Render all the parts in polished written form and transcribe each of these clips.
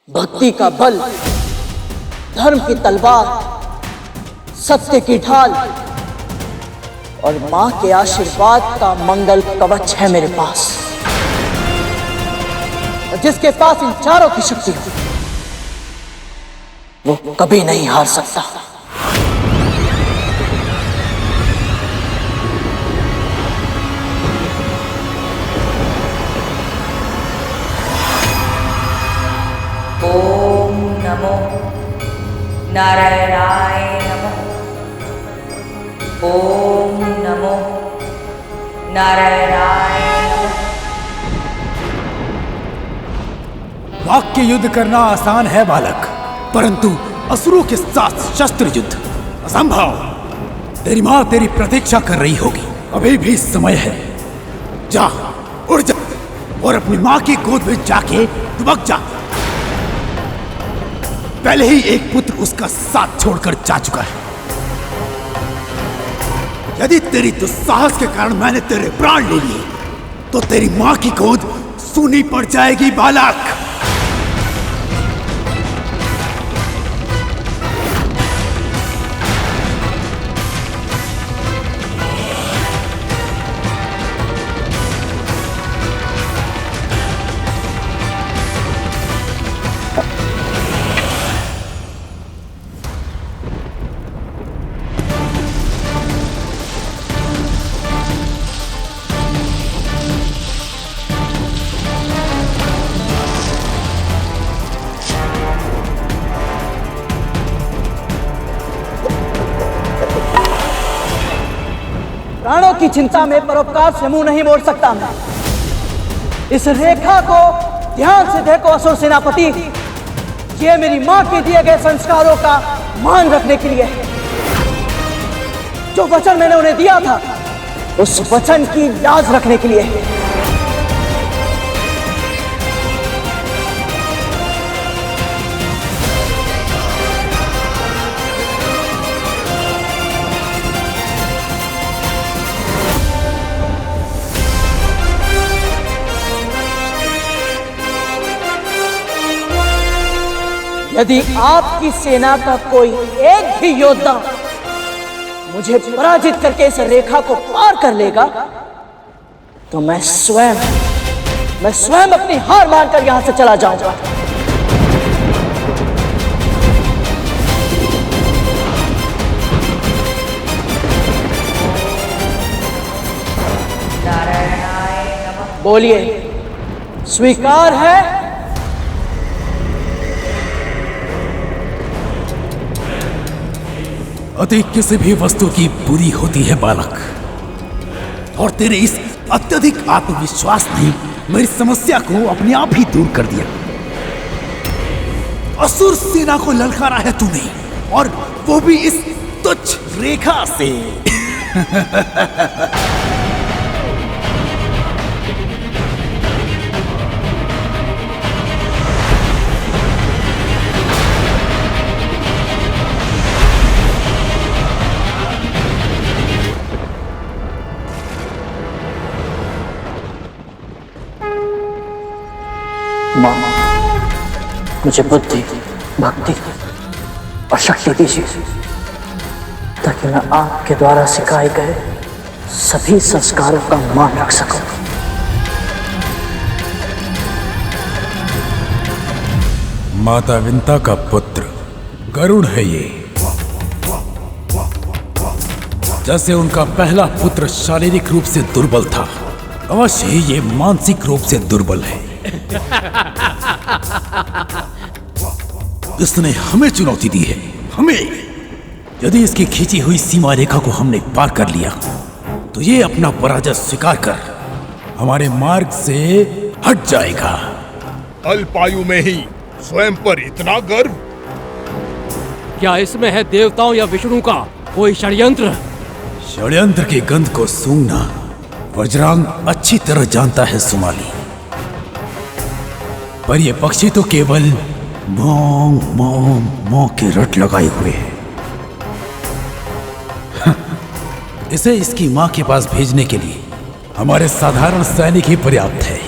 भक्ति का बल, धर्म की तलवार, सत्य की ढाल और मां के आशीर्वाद का मंगल कवच है मेरे पास। और जिसके पास इन चारों की शक्ति हो, वो कभी नहीं हार सकता। ओम नमो नारायणाय नमः। ओम नमो नारायणाय नमः। वाक्य युद्ध करना आसान है बालक, परंतु असुरों के साथ शस्त्र युद्ध असंभव। तेरी माँ तेरी प्रतीक्षा कर रही होगी, अभी भी समय है। जा, उड़ जा और अपनी माँ की गोद में जाके दुबक जा। पहले ही एक पुत्र उसका साथ छोड़कर जा चुका है। यदि तेरी दुस्साहस के कारण मैंने तेरे प्राण ले लिए, तो तेरी माँ की गोद सूनी पड़ जाएगी बालक। प्राणों की चिंता में परोपकार से मुंह नहीं मोड़ सकता मैं। इस रेखा को ध्यान से देखो असुर सेनापति, ये मेरी मां के दिए गए संस्कारों का मान रखने के लिए है। जो वचन मैंने उन्हें दिया था, उस वचन की लाज रखने के लिए है। यदि आपकी सेना का कोई एक भी योद्धा मुझे पराजित करके इस रेखा को पार कर लेगा, तो मैं स्वयं अपनी हार मानकर यहां से चला जाऊंगा। नारायणाय नमः। बोलिए, स्वीकार है? अति किसी भी वस्तु की बुरी होती है बालक, और तेरे इस अत्यधिक आत्मविश्वास ने मेरी समस्या को अपने आप ही दूर कर दिया। असुर सेना को ललकारा है तूने, और वो भी इस तुच्छ रेखा से। मां, मुझे बुद्धि, भक्ति और शक्ति दीजिए, ताकि मैं आपके द्वारा सिखाए गए सभी संस्कारों का मान रख सकूं। माता विंता का पुत्र गरुड़ है ये। जैसे उनका पहला पुत्र शारीरिक रूप से दुर्बल था, अवश्य ही ये मानसिक रूप से दुर्बल है। इसने हमें चुनौती दी है, हमें। यदि इसकी खींची हुई सीमा रेखा को हमने पार कर लिया, तो ये अपना पराजय स्वीकार कर हमारे मार्ग से हट जाएगा। अल्पायु में ही स्वयं पर इतना गर्व? क्या इसमें है देवताओं या विष्णु का कोई षड्यंत्र? षड्यंत्र की गंध को सूंघना वज्रांग अच्छी तरह जानता है सुमाली, पर ये पक्षी तो केवल मों मों मों की रट लगाए हुए है। इसे इसकी मां के पास भेजने के लिए हमारे साधारण सैनिक ही पर्याप्त है।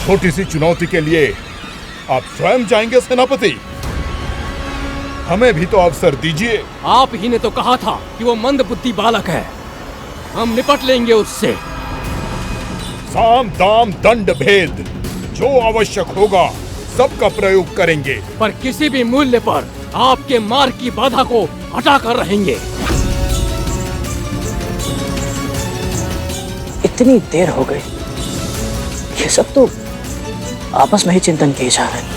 छोटी सी चुनौती के लिए आप स्वयं जाएंगे सेनापति? हमें भी तो अवसर दीजिए। आप ही ने तो कहा था कि वो मंद बुद्धि बालक है, हम निपट लेंगे उससे। साम दाम दंड भेद जो आवश्यक होगा सबका प्रयोग करेंगे, पर किसी भी मूल्य पर आपके मार्ग की बाधा को हटा कर रहेंगे। इतनी देर हो गई, ये सब तो आपस में ही चिंतन किए जा रहे हैं।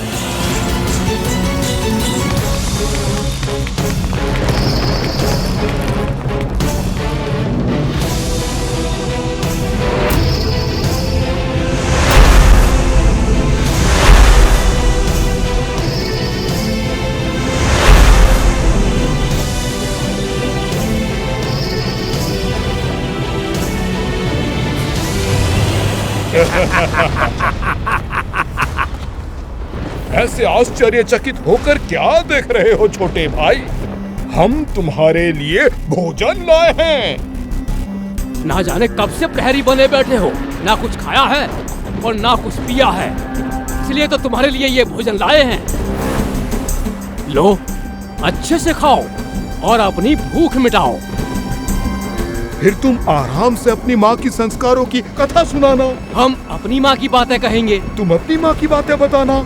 ऐसे आश्चर्यचकित होकर क्या देख रहे हो छोटे भाई? हम तुम्हारे लिए भोजन लाए हैं। ना जाने कब से प्रहरी बने बैठे हो, ना कुछ खाया है और ना कुछ पिया है, इसलिए तो तुम्हारे लिए ये भोजन लाए हैं। लो, अच्छे से खाओ और अपनी भूख मिटाओ। फिर तुम आराम से अपनी माँ की संस्कारों की कथा सुनाना। हम अपनी माँ की बातें कहेंगे, तुम अपनी माँ की बातें बताना।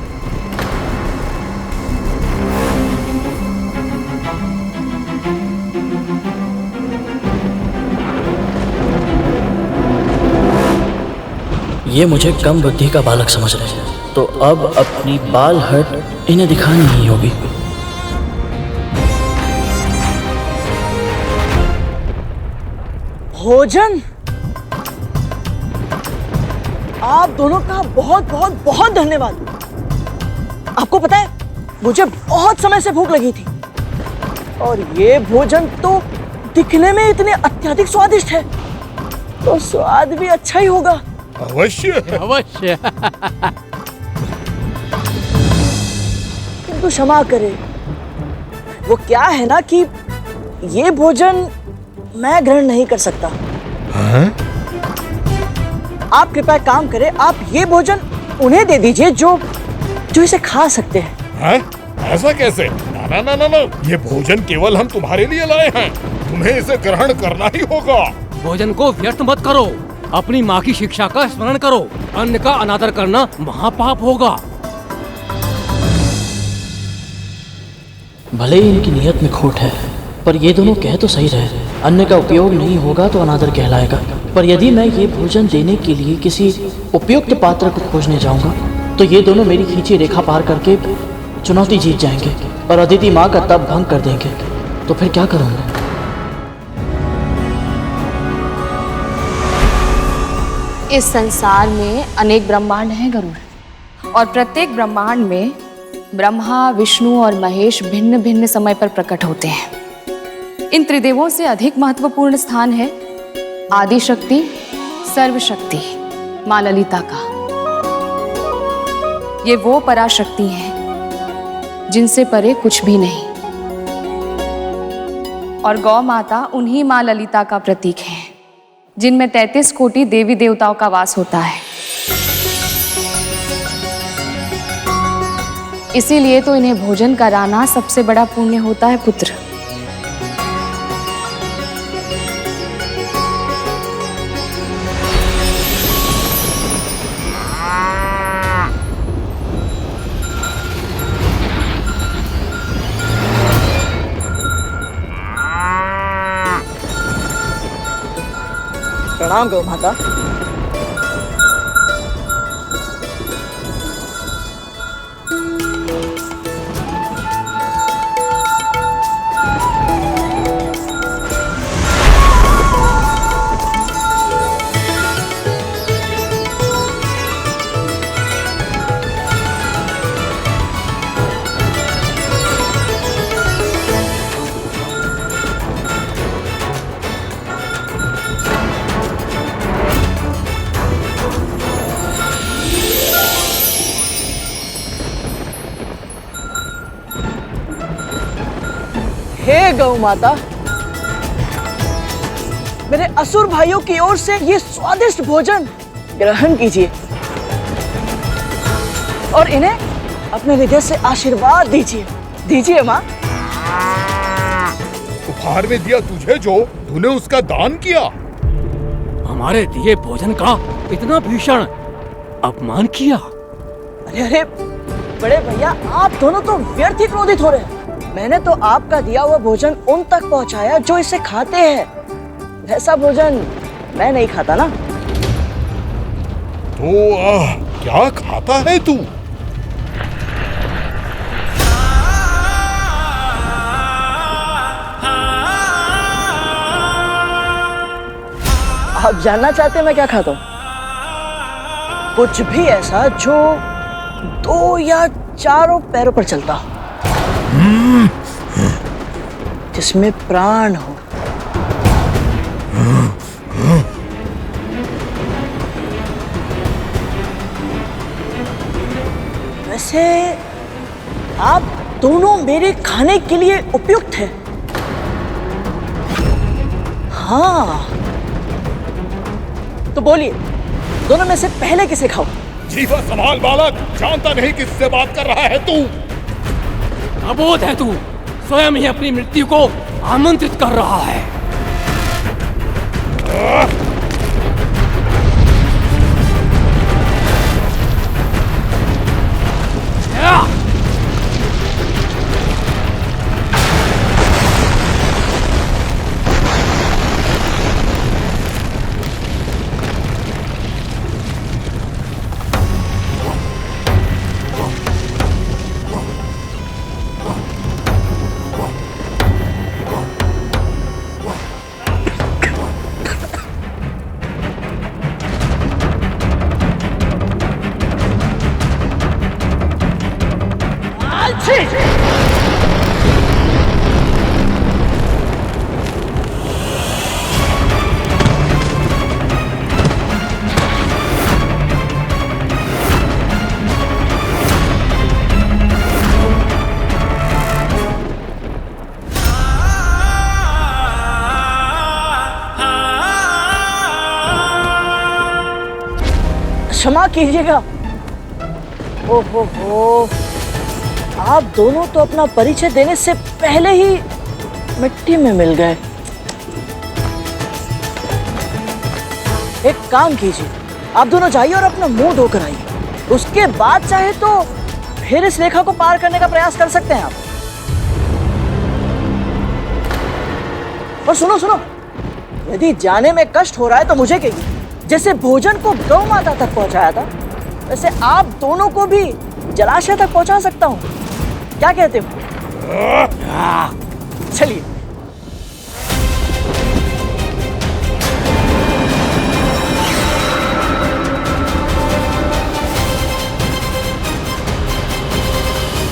ये मुझे कम बुद्धि का बालक समझ रहे हैं, तो अब अपनी बाल हट इन्हें दिखानी ही होगी। भोजन? आप दोनों का बहुत बहुत बहुत धन्यवाद। आपको पता है, मुझे बहुत समय से भूख लगी थी और ये भोजन तो दिखने में इतने अत्यधिक स्वादिष्ट है, तो स्वाद भी अच्छा ही होगा। अवश्य अवश्य। किंतु क्षमा करें, वो क्या है ना कि ये भोजन मैं ग्रहण नहीं कर सकता। आप कृपया काम करें, आप ये भोजन उन्हें दे दीजिए जो इसे खा सकते हैं। ऐसा कैसे? ना ना ना ना ना, ये भोजन केवल हम तुम्हारे लिए लाए हैं, तुम्हें इसे ग्रहण करना ही होगा। भोजन को व्यर्थ मत करो, अपनी माँ की शिक्षा का स्मरण करो। अन्न का अनादर करना महापाप होगा। भले ही इनकी नियत में खोट है, पर ये दोनों कह तो सही रहे, अन्न का उपयोग नहीं होगा तो अनादर कहलाएगा। पर यदि मैं ये भोजन देने के लिए किसी उपयुक्त पात्र को खोजने जाऊंगा तो ये दोनों मेरी खींची रेखा पार करके चुनौती जीत जाएंगे और अदिति माँ का तप भंग कर देंगे। तो फिर क्या करूंगा? इस संसार में अनेक ब्रह्मांड हैं गरुड़, और प्रत्येक ब्रह्मांड में ब्रह्मा, विष्णु और महेश भिन्न भिन्न समय पर प्रकट होते हैं। इन त्रिदेवों से अधिक महत्वपूर्ण स्थान है आदि शक्ति, सर्वशक्ति माँ ललिता का। ये वो पराशक्ति हैं जिनसे परे कुछ भी नहीं, और गौ माता उन्हीं माँ ललिता का प्रतीक है जिनमें 33 कोटि देवी देवताओं का वास होता है। इसीलिए तो इन्हें भोजन कराना सबसे बड़ा पुण्य होता है पुत्र। प्रणाम गौ माता। हे गौ माता, मेरे असुर भाइयों की ओर से ये स्वादिष्ट भोजन ग्रहण कीजिए। और इन्हें अपने हृदय से आशीर्वाद दीजिए। दीजिए माँ। उपहार में दिया तुझे जो तूने उसका दान किया। हमारे दिए भोजन का इतना भीषण अपमान किया। अरे अरे बड़े भैया, आप दोनों तो व्यर्थ ही क्रोधित हो रहे हैं। मैंने तो आपका दिया हुआ भोजन उन तक पहुंचाया जो इसे खाते हैं। वैसा भोजन मैं नहीं खाता ना। तो क्या खाता है तू? आप जानना चाहते हैं मैं क्या खाता हूँ? कुछ भी ऐसा जो 2 या 4 पैरों पर चलता हो, जिसमें प्राण हो। वैसे आप दोनों मेरे खाने के लिए उपयुक्त हैं। हाँ, तो बोलिए, दोनों में से पहले किसे खाओ? जीवा संभाल बालक, जानता नहीं किससे बात कर रहा है तू। अबोध है तू, स्वयं ही अपनी मृत्यु को आमंत्रित कर रहा है। क्षमा कीजिएगा। ओहो हो, आप दोनों तो अपना परिचय देने से पहले ही मिट्टी में मिल गए। एक काम कीजिए, आप दोनों जाइए और अपना मुंह धोकर आइए। उसके बाद चाहे तो फिर इस रेखा को पार करने का प्रयास कर सकते हैं आप। और सुनो सुनो, यदि जाने में कष्ट हो रहा है तो मुझे कहिए। जैसे भोजन को गौ माता तक पहुंचाया था, वैसे आप दोनों को भी जलाशय तक पहुंचा सकता हूं। क्या कहते हो? चलिए।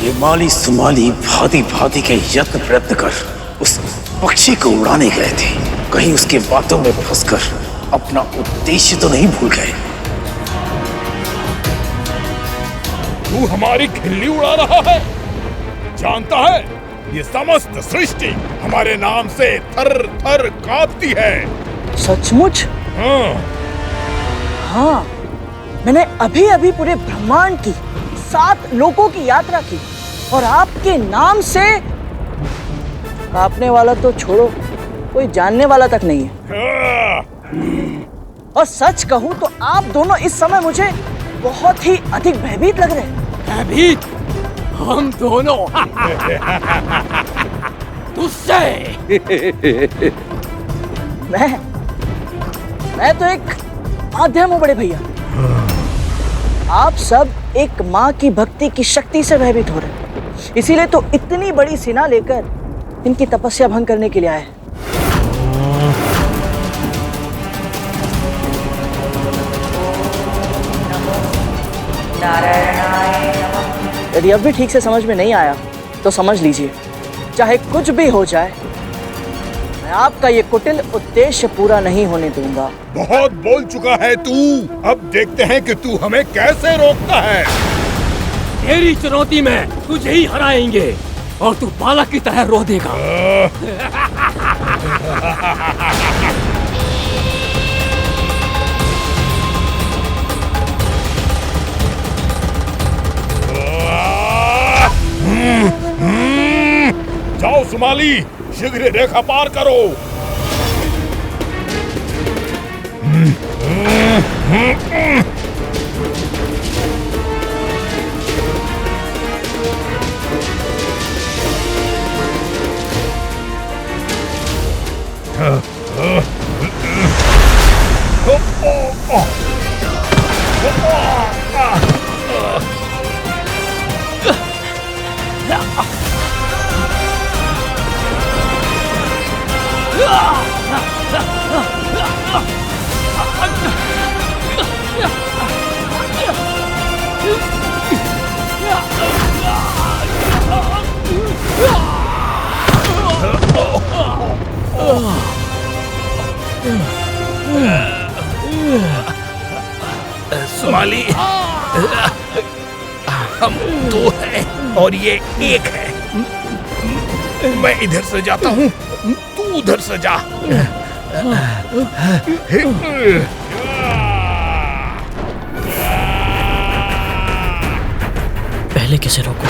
ये माली सुमाली भांति भांति के यत्न प्रयत्न कर उस पक्षी को उड़ाने गए थे। कहीं उसके बातों में फंसकर अपना उद्देश्य तो नहीं भूल गए। तू हमारी खिल्ली उड़ा रहा है। जानता है, ये समस्त सृष्टि हमारे नाम से थर थर कांपती है। सचमुच? हाँ। हाँ, मैंने अभी अभी पूरे ब्रह्मांड की 7 लोकों की यात्रा की और आपके नाम से कांपने वाला तो छोड़ो, कोई जानने वाला तक नहीं है। और सच कहूं तो आप दोनों इस समय मुझे बहुत ही अधिक भयभीत लग रहे हैं। भयभीत? हम दोनों? तुझसे? मैं तो एक माध्यम हूं बड़े भैया। आप सब एक माँ की भक्ति की शक्ति से भयभीत हो रहे हैं, इसीलिए तो इतनी बड़ी सेना लेकर इनकी तपस्या भंग करने के लिए आए हैं। नारायणाय नमः। यदि अब भी ठीक से समझ में नहीं आया तो समझ लीजिए, चाहे कुछ भी हो जाए, मैं आपका ये कुटिल उद्देश्य पूरा नहीं होने दूंगा। बहुत बोल चुका है तू। अब देखते हैं कि तू हमें कैसे रोकता है। तेरी चुनौती में तुझे ही हराएंगे और तू बालक की तरह रो देगा। जाओ सुमाली, शीघ्र रेखा पार करो। सुमाली, हम दो हैं और ये एक है। मैं इधर से जाता हूँ, तू उधर से जा। पहले किसे रोको?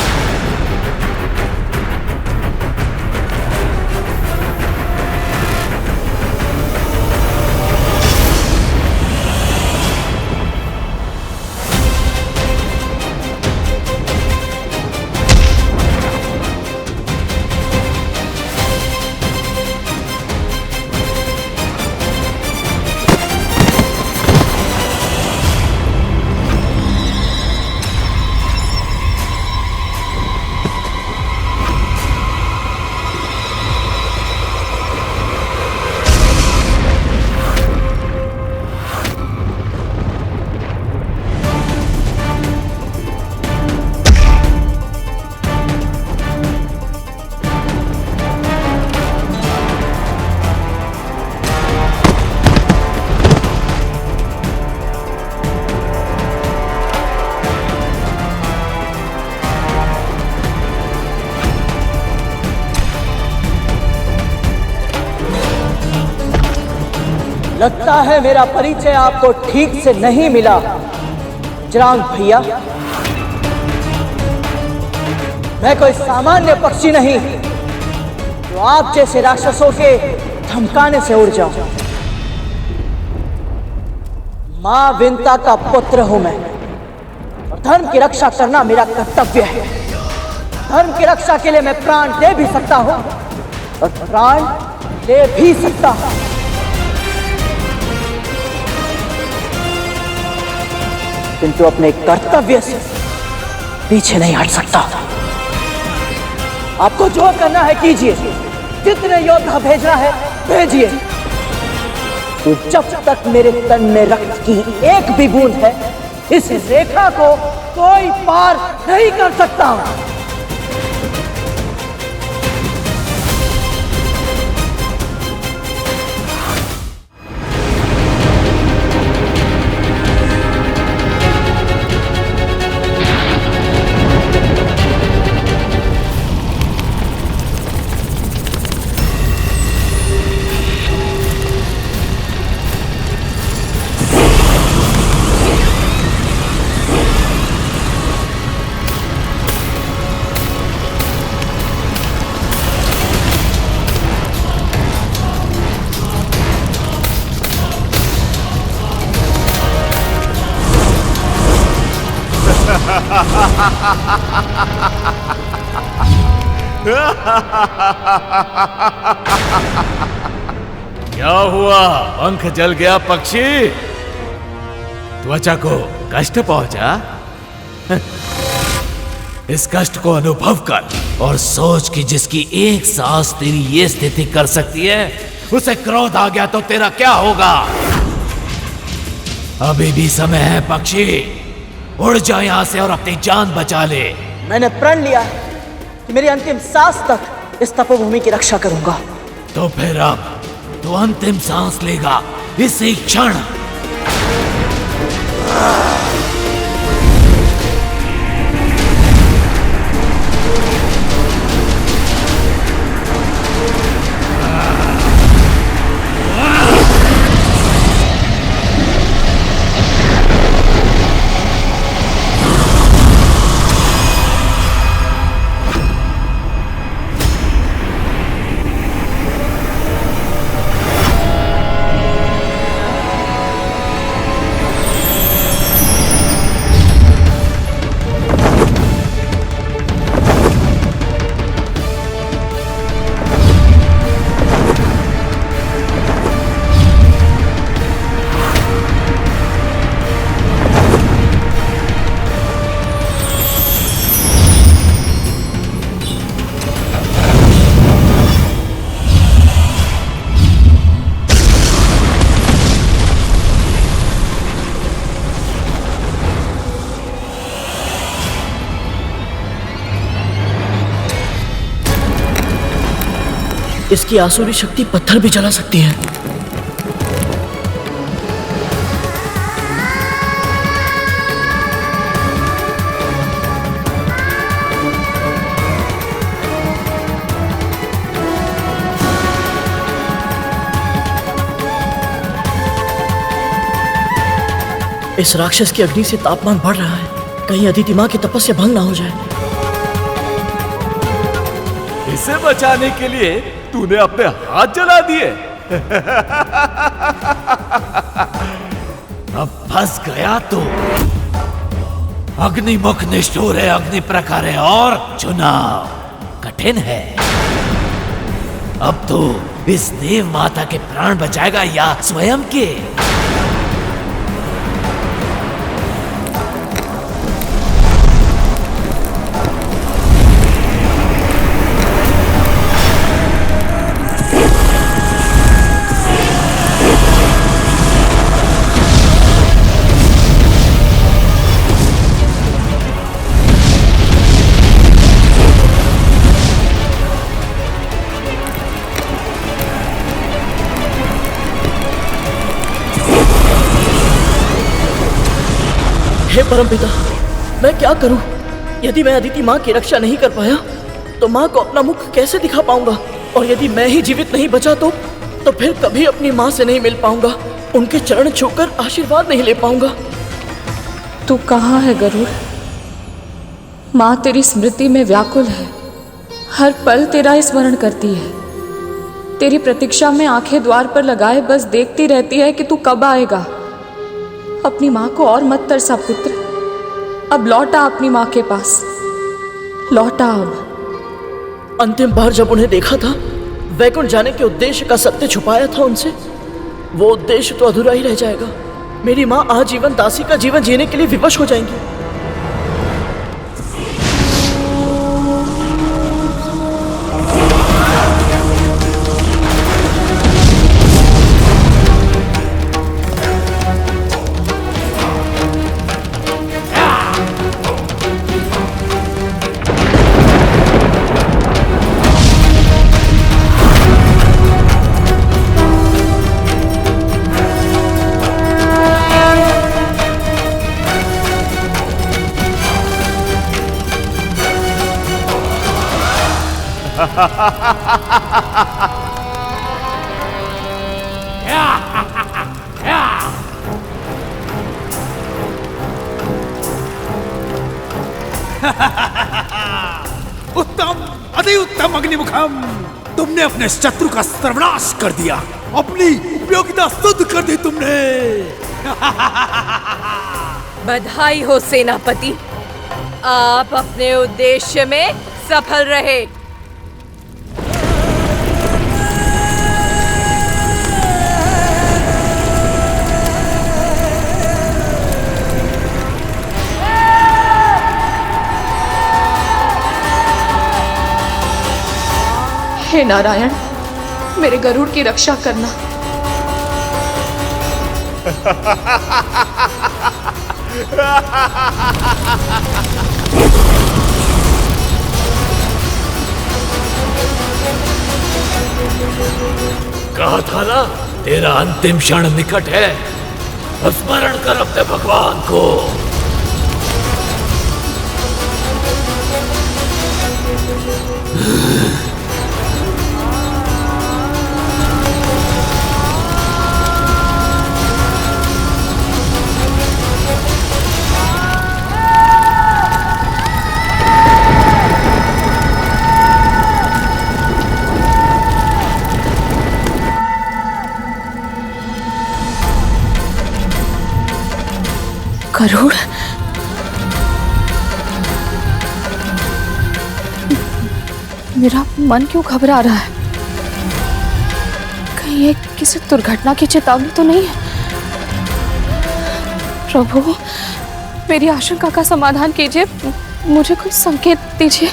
लगता है मेरा परिचय आपको ठीक से नहीं मिला जरांग भैया। मैं कोई सामान्य पक्षी नहीं जो आप जैसे राक्षसों के धमकाने से उड़ जाऊं। मां विंता का पुत्र हूं मैं और धर्म की रक्षा करना मेरा कर्तव्य है। धर्म की रक्षा के लिए मैं प्राण दे भी सकता हूं और प्राण ले भी सकता हूं। किंतु अपने कर्तव्य से पीछे नहीं हट सकता। आपको जो करना है कीजिए, जितने योद्धा भेजना है भेजिए। तो जब तक मेरे तन में रक्त की एक भी बूंद है, इस रेखा को कोई पार नहीं कर सकता। क्या हुआ? पंख जल गया पक्षी? त्वचा को कष्ट पहुंचा? इस कष्ट को अनुभव कर और सोच कि जिसकी एक सांस तेरी ये स्थिति कर सकती है, उसे क्रोध आ गया तो तेरा क्या होगा? अभी भी समय है पक्षी, उड़ जा यहां से और अपनी जान बचा ले। मैंने प्रण लिया है कि मेरी अंतिम सांस तक इस तपोभूमि की रक्षा करूंगा। तो फिर अब तो अंतिम सांस लेगा इसी क्षण। इसकी आसुरी शक्ति पत्थर भी जला सकती है। इस राक्षस की अग्नि से तापमान बढ़ रहा है, कहीं अदिति माँ की तपस्या भंग ना हो जाए। इसे बचाने के लिए तूने अपने हाथ जला दिए। अब फंस गया तू। अग्निमुख निष्ठुर है, अग्नि प्रखर है और चुनाव कठिन है। अब तू इस देव माता के प्राण बचाएगा या स्वयं के? हे परमपिता, मैं क्या करूं? यदि मैं अदिति माँ की रक्षा नहीं कर पाया तो माँ को अपना मुख कैसे दिखा पाऊंगा? और यदि मैं ही जीवित नहीं बचा तो फिर कभी अपनी माँ से नहीं मिल पाऊंगा, उनके चरण छूकर आशीर्वाद नहीं ले पाऊंगा। तू कहाँ है गरुड़? माँ तेरी स्मृति में व्याकुल है, हर पल तेरा स्मरण करती है। तेरी प्रतीक्षा में आंखें द्वार पर लगाए बस देखती रहती है कि तू कब आएगा। अपनी माँ को और मत तरसा पुत्र, अब लौटा अपनी माँ के पास, लौटा अब। अंतिम बार जब उन्हें देखा था, वैकुंठ जाने के उद्देश्य का सत्य छुपाया था उनसे, वो उद्देश्य तो अधूरा ही रह जाएगा। मेरी माँ आजीवन दासी का जीवन जीने के लिए विवश हो जाएंगी। उत्तम, अति उत्तम अग्निमुखम। तुमने अपने शत्रु का सर्वनाश कर दिया, अपनी उपयोगिता सिद्ध कर दी तुमने। बधाई हो सेनापति, आप अपने उद्देश्य में सफल रहे। हे नारायण, मेरे गरुड़ की रक्षा करना। कहा था ना, तेरा अंतिम क्षण निकट है। स्मरण कर अपने भगवान को। गरुड़, मेरा मन क्यों घबरा रहा है? कहीं ये किसी दुर्घटना की चेतावनी तो नहीं है? प्रभु, मेरी आशंका का समाधान कीजिए, मुझे कोई संकेत दीजिए।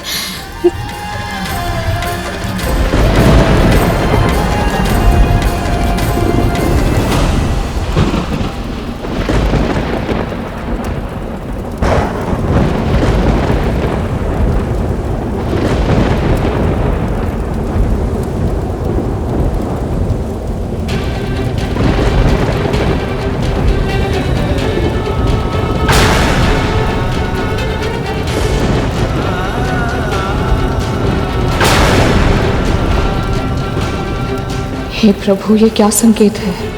हे प्रभु, ये क्या संकेत है?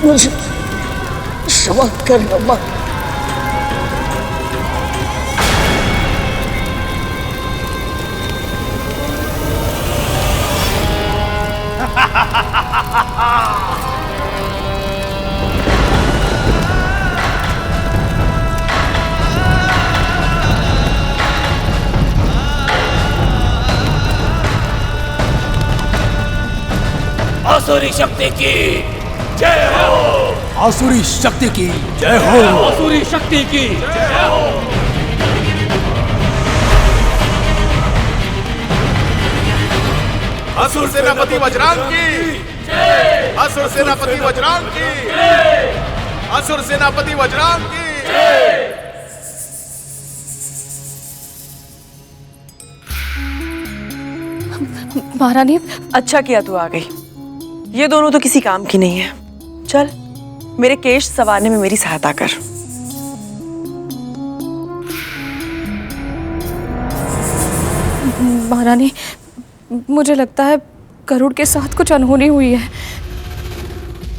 मुझे क्षमा करना माँ। आसुरी शक्ति की जय हो। आसुरी शक्ति की जय हो। आसुरी शक्ति की जय हो। असुर सेनापति वज्रांग की जय। असुर सेनापति वज्रांग की जय। असुर सेनापति वज्रांग की जय। महारानी, अच्छा किया तू आ गई। ये दोनों तो किसी काम की नहीं है। चल मेरे केश संवारने में मेरी सहायता कर। महारानी, मुझे लगता है गरुड़ के साथ कुछ अनहोनी हुई है।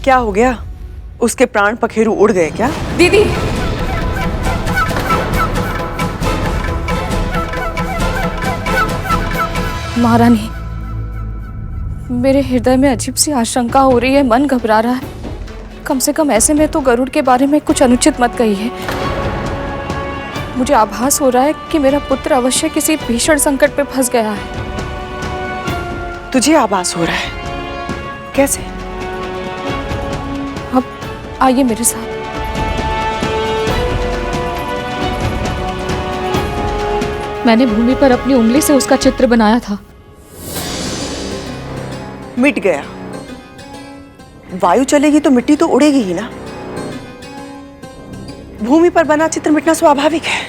क्या हो गया? उसके प्राण पखेरु उड़ गए क्या? दीदी, महारानी, मेरे हृदय में अजीब सी आशंका हो रही है, मन घबरा रहा है। कम से कम ऐसे में तो गरुड़ के बारे में कुछ अनुचित मत कहिए। मुझे आभास हो रहा है कि मेरा पुत्र अवश्य किसी भीषण संकट में फंस गया है। तुझे आभास हो रहा है? कैसे? अब आइए मेरे साथ। मैंने भूमि पर अपनी उंगली से उसका चित्र बनाया था। मिट गया। वायु चलेगी तो मिट्टी तो उड़ेगी ही ना। भूमि पर बना चित्र मिटना स्वाभाविक है।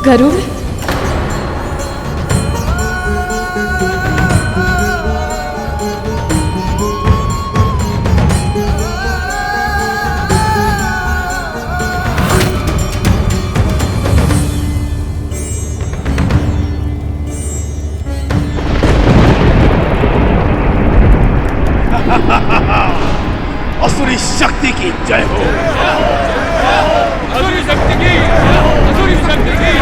गरुड़, असुरी शक्ति की जय हो। असुरी शक्ति की, असुरी शक्ति की।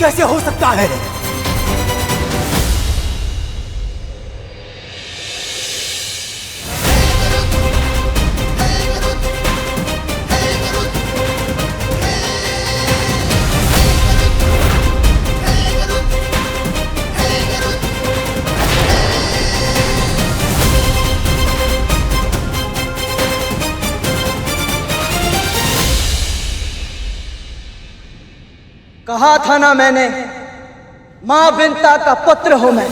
कैसे हो सकता है? कहा था ना मैंने, मां विंता का पुत्र हूं मैं।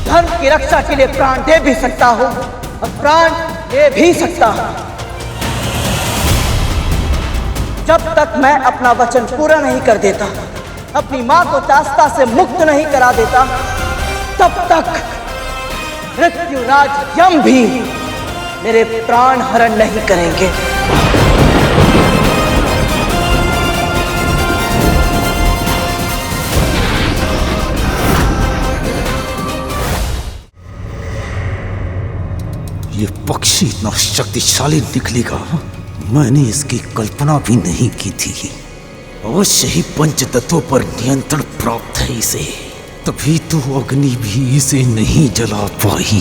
धर्म की रक्षा के लिए प्राण दे भी सकता हूं और प्राण ले भी सकता हूं। जब तक मैं अपना वचन पूरा नहीं कर देता, अपनी मां को दास्ता से मुक्त नहीं करा देता, तब तक मृत्युराज यम भी मेरे प्राण हरण नहीं करेंगे। ये पक्षी इतना शक्तिशाली निकलेगा, मैंने इसकी कल्पना भी नहीं की थी। अवश्य ही पंच तत्वों पर नियंत्रण प्राप्त है इसे, तभी तो अग्नि भी इसे नहीं जला पाई।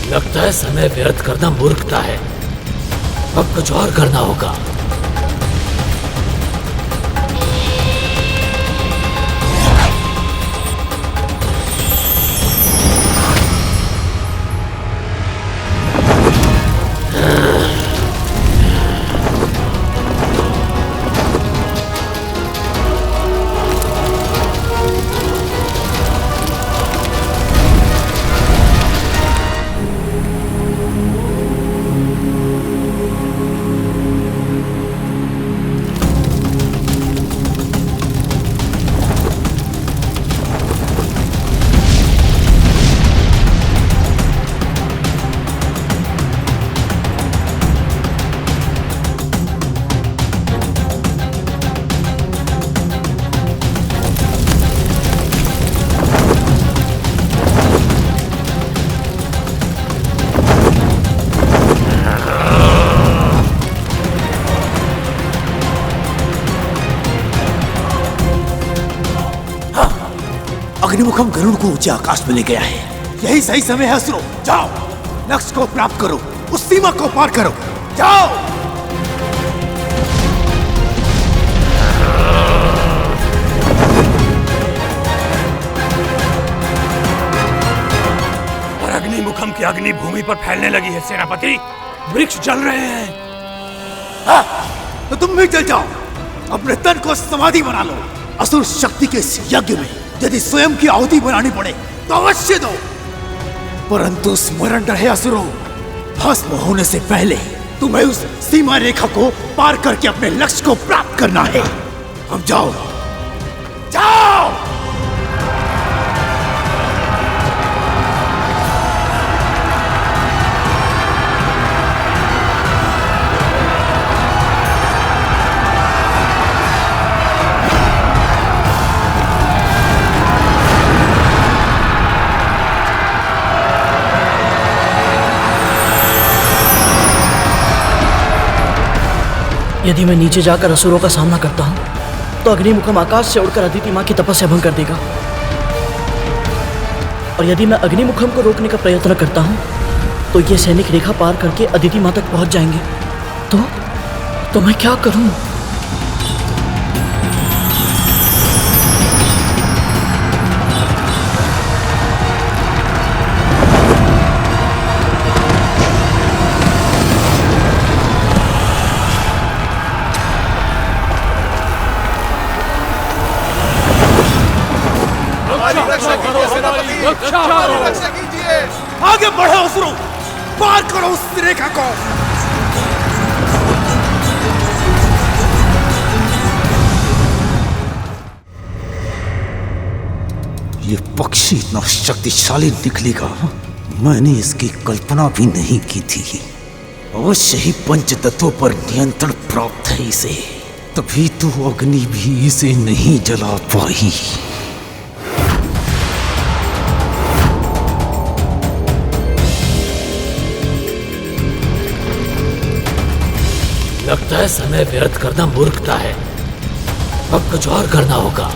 लगता है समय व्यर्थ करना मूर्खता है। अब कुछ और करना होगा। अग्निमुखम गरुड़ को ऊंचे आकाश में ले गया है। यही सही समय है असुरों, जाओ लक्ष्य को प्राप्त करो, उस सीमा को पार करो, जाओ। और अग्निमुखम की अग्नि भूमि पर फैलने लगी है सेनापति। वृक्ष जल रहे हैं। हाँ, तो तुम भी जल जाओ, अपने तन को समाधि बना लो। असुर शक्ति के इस यज्ञ में यदि स्वयं की आहुति बनानी पड़े तो अवश्य दो, परंतु स्मरण रहे असुरों, भस्म होने से पहले तुम्हें उस सीमा रेखा को पार करके अपने लक्ष्य को प्राप्त करना है। अब जाओ, जाओ। यदि मैं नीचे जाकर असुरों का सामना करता हूं तो अग्निमुखम आकाश से उड़कर अदिति मां की तपस्या भंग कर देगा, और यदि मैं अग्निमुखम को रोकने का प्रयत्न करता हूं तो ये सैनिक रेखा पार करके अदिति मां तक पहुंच जाएंगे। तो मैं क्या करूं? आगे बढ़ो असुरों, पार करो उस रेखा को। ये पक्षी इतना शक्तिशाली निकलेगा, मैंने इसकी कल्पना भी नहीं की थी। अवश्य ही पंच तत्वों पर नियंत्रण प्राप्त है इसे, तभी तो अग्नि भी इसे नहीं जला पाई। लगता है समय व्यर्थ करना मूर्खता है। अब कुछ और करना होगा।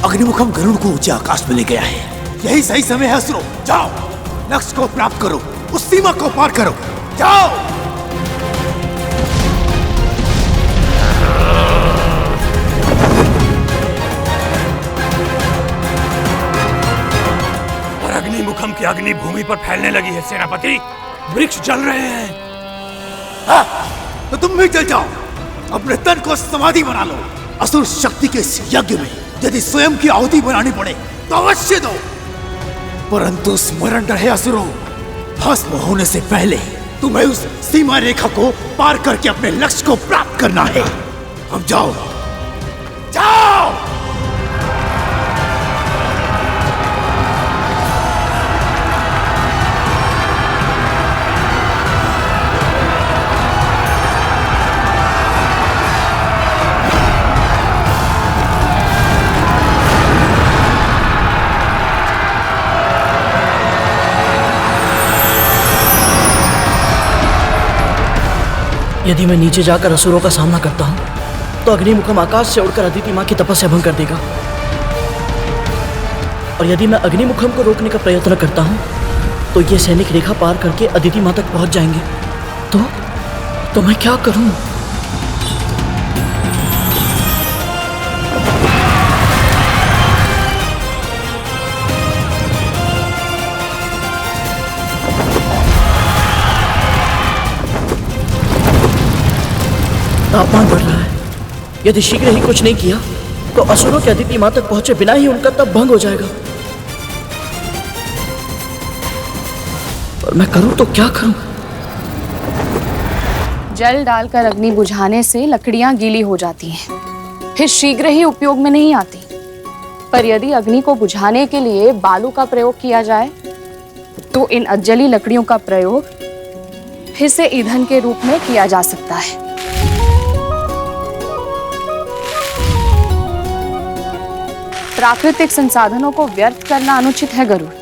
अग्निमुखम गरुड़ को ऊंचे आकाश में ले गया है। यही सही समय है असुरों, जाओ लक्ष्य को प्राप्त करो, उस सीमा को पार करो, जाओ। और अग्निमुखम की अग्नि भूमि पर फैलने लगी है सेनापति। वृक्ष जल रहे हैं। हाँ, तो तुम भी जल जाओ, अपने तन को समाधि बना लो। असुर शक्ति के इस यज्ञ में यदि स्वयं की आहुति बनानी पड़े तो अवश्य दो, परंतु स्मरण रहे असुरों, भस्म होने से पहले तुम्हें उस सीमा रेखा को पार करके अपने लक्ष्य को प्राप्त करना है। अब जाओ, जाओ। यदि मैं नीचे जाकर असुरों का सामना करता हूं तो अग्निमुखम आकाश से उड़कर अदिति मां की तपस्या भंग कर देगा, और यदि मैं अग्निमुखम को रोकने का प्रयत्न करता हूं तो ये सैनिक रेखा पार करके अदिति मां तक पहुंच जाएंगे। तो मैं क्या करूं? तापमान बढ़ रहा है। यदि शीघ्र ही कुछ नहीं किया तो असुरों के अदिति मां तक पहुंचे बिना ही उनका तप भंग हो जाएगा। और मैं करूं तो क्या करूं? जल डालकर अग्नि बुझाने से लकड़ियां गीली हो जाती हैं, फिर शीघ्र ही उपयोग में नहीं आती। पर यदि अग्नि को बुझाने के लिए बालू का प्रयोग किया जाए तो इन अजली लकड़ियों का प्रयोग फिर से ईंधन के रूप में किया जा सकता है। प्राकृतिक संसाधनों को व्यर्थ करना अनुचित है गरुड़।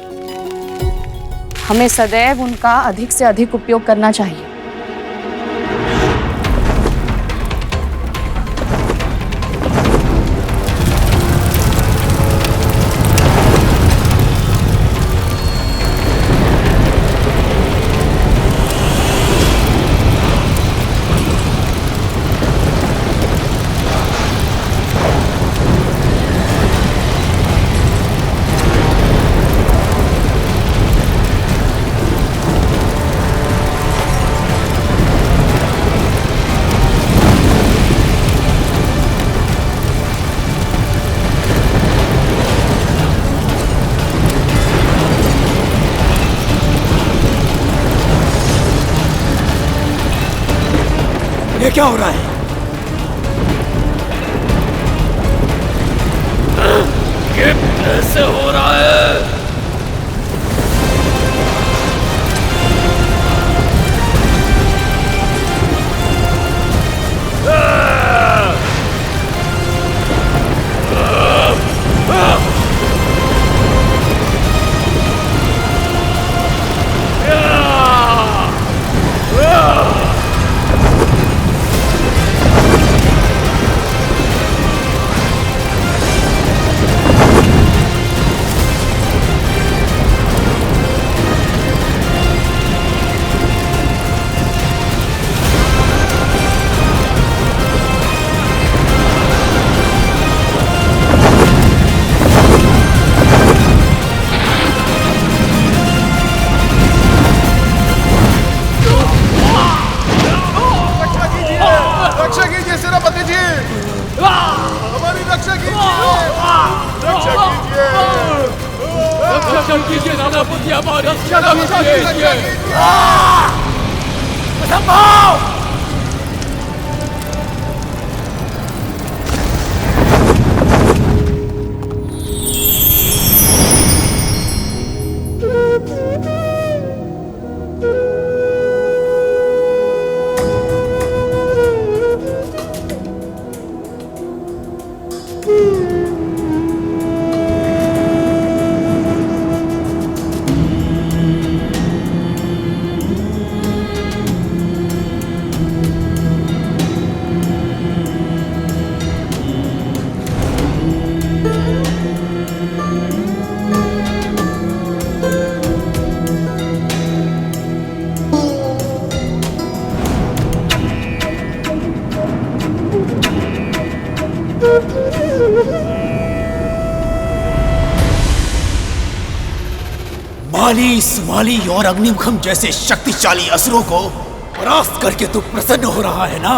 हमें सदैव उनका अधिक से अधिक उपयोग करना चाहिए। ये क्या हो रहा है? ये कैसे हो रहा है? रक्षण कीजिए सेनापति, हमारी रक्षण कीजिए। असंभव! माली, सुमाली और अग्निमुखम जैसे शक्तिशाली असुरों को परास्त करके तू प्रसन्न हो रहा है ना,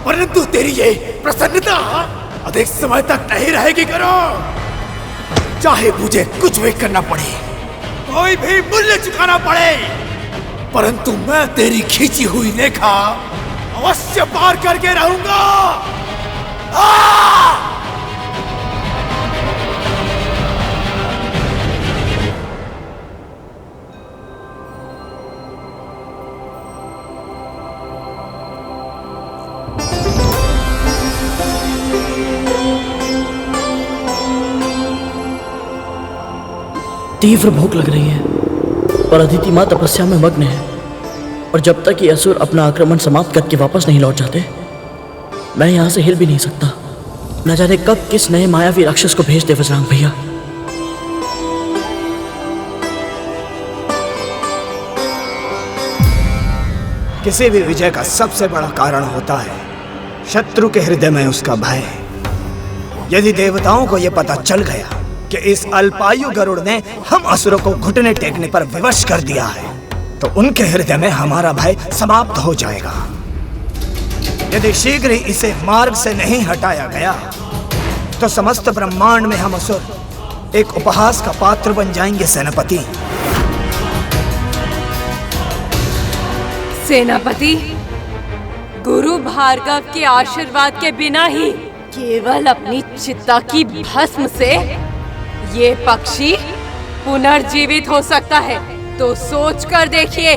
परंतु तेरी ये प्रसन्नता अधिक समय तक नहीं रहेगी करो। चाहे मुझे कुछ भी करना पड़े, कोई भी मूल्य चुकाना पड़े, परंतु मैं तेरी खींची हुई रेखा अवश्य पार करके रहूंगा। तीव्र भूख लग रही है और अदिति माँ तपस्या में मग्न है, और जब तक ये असुर अपना आक्रमण समाप्त करके वापस नहीं लौट जाते, मैं यहाँ से हिल भी नहीं सकता। न जाने कब किस नए मायावी राक्षस को भेज दे बजरंग भैया। किसी भी विजय का सबसे बड़ा कारण होता है शत्रु के हृदय में उसका भय। यदि देवताओं को यह पता चल गया कि इस अल्पायु गरुड़ ने हम असुरों को घुटने टेकने पर विवश कर दिया है, तो उनके हृदय में हमारा भय समाप्त हो जाएगा। यदि शीघ्र ही इसे मार्ग से नहीं हटाया गया, तो समस्त ब्रह्मांड में हम असुर एक उपहास का पात्र बन जाएंगे सेनापति। सेनापति, गुरु भार्गव के आशीर्वाद के बिना ही केवल अपनी चित्ता की भस्म से ये पक्षी पुनर्जीवित हो सकता है। तो सोच कर देखिए,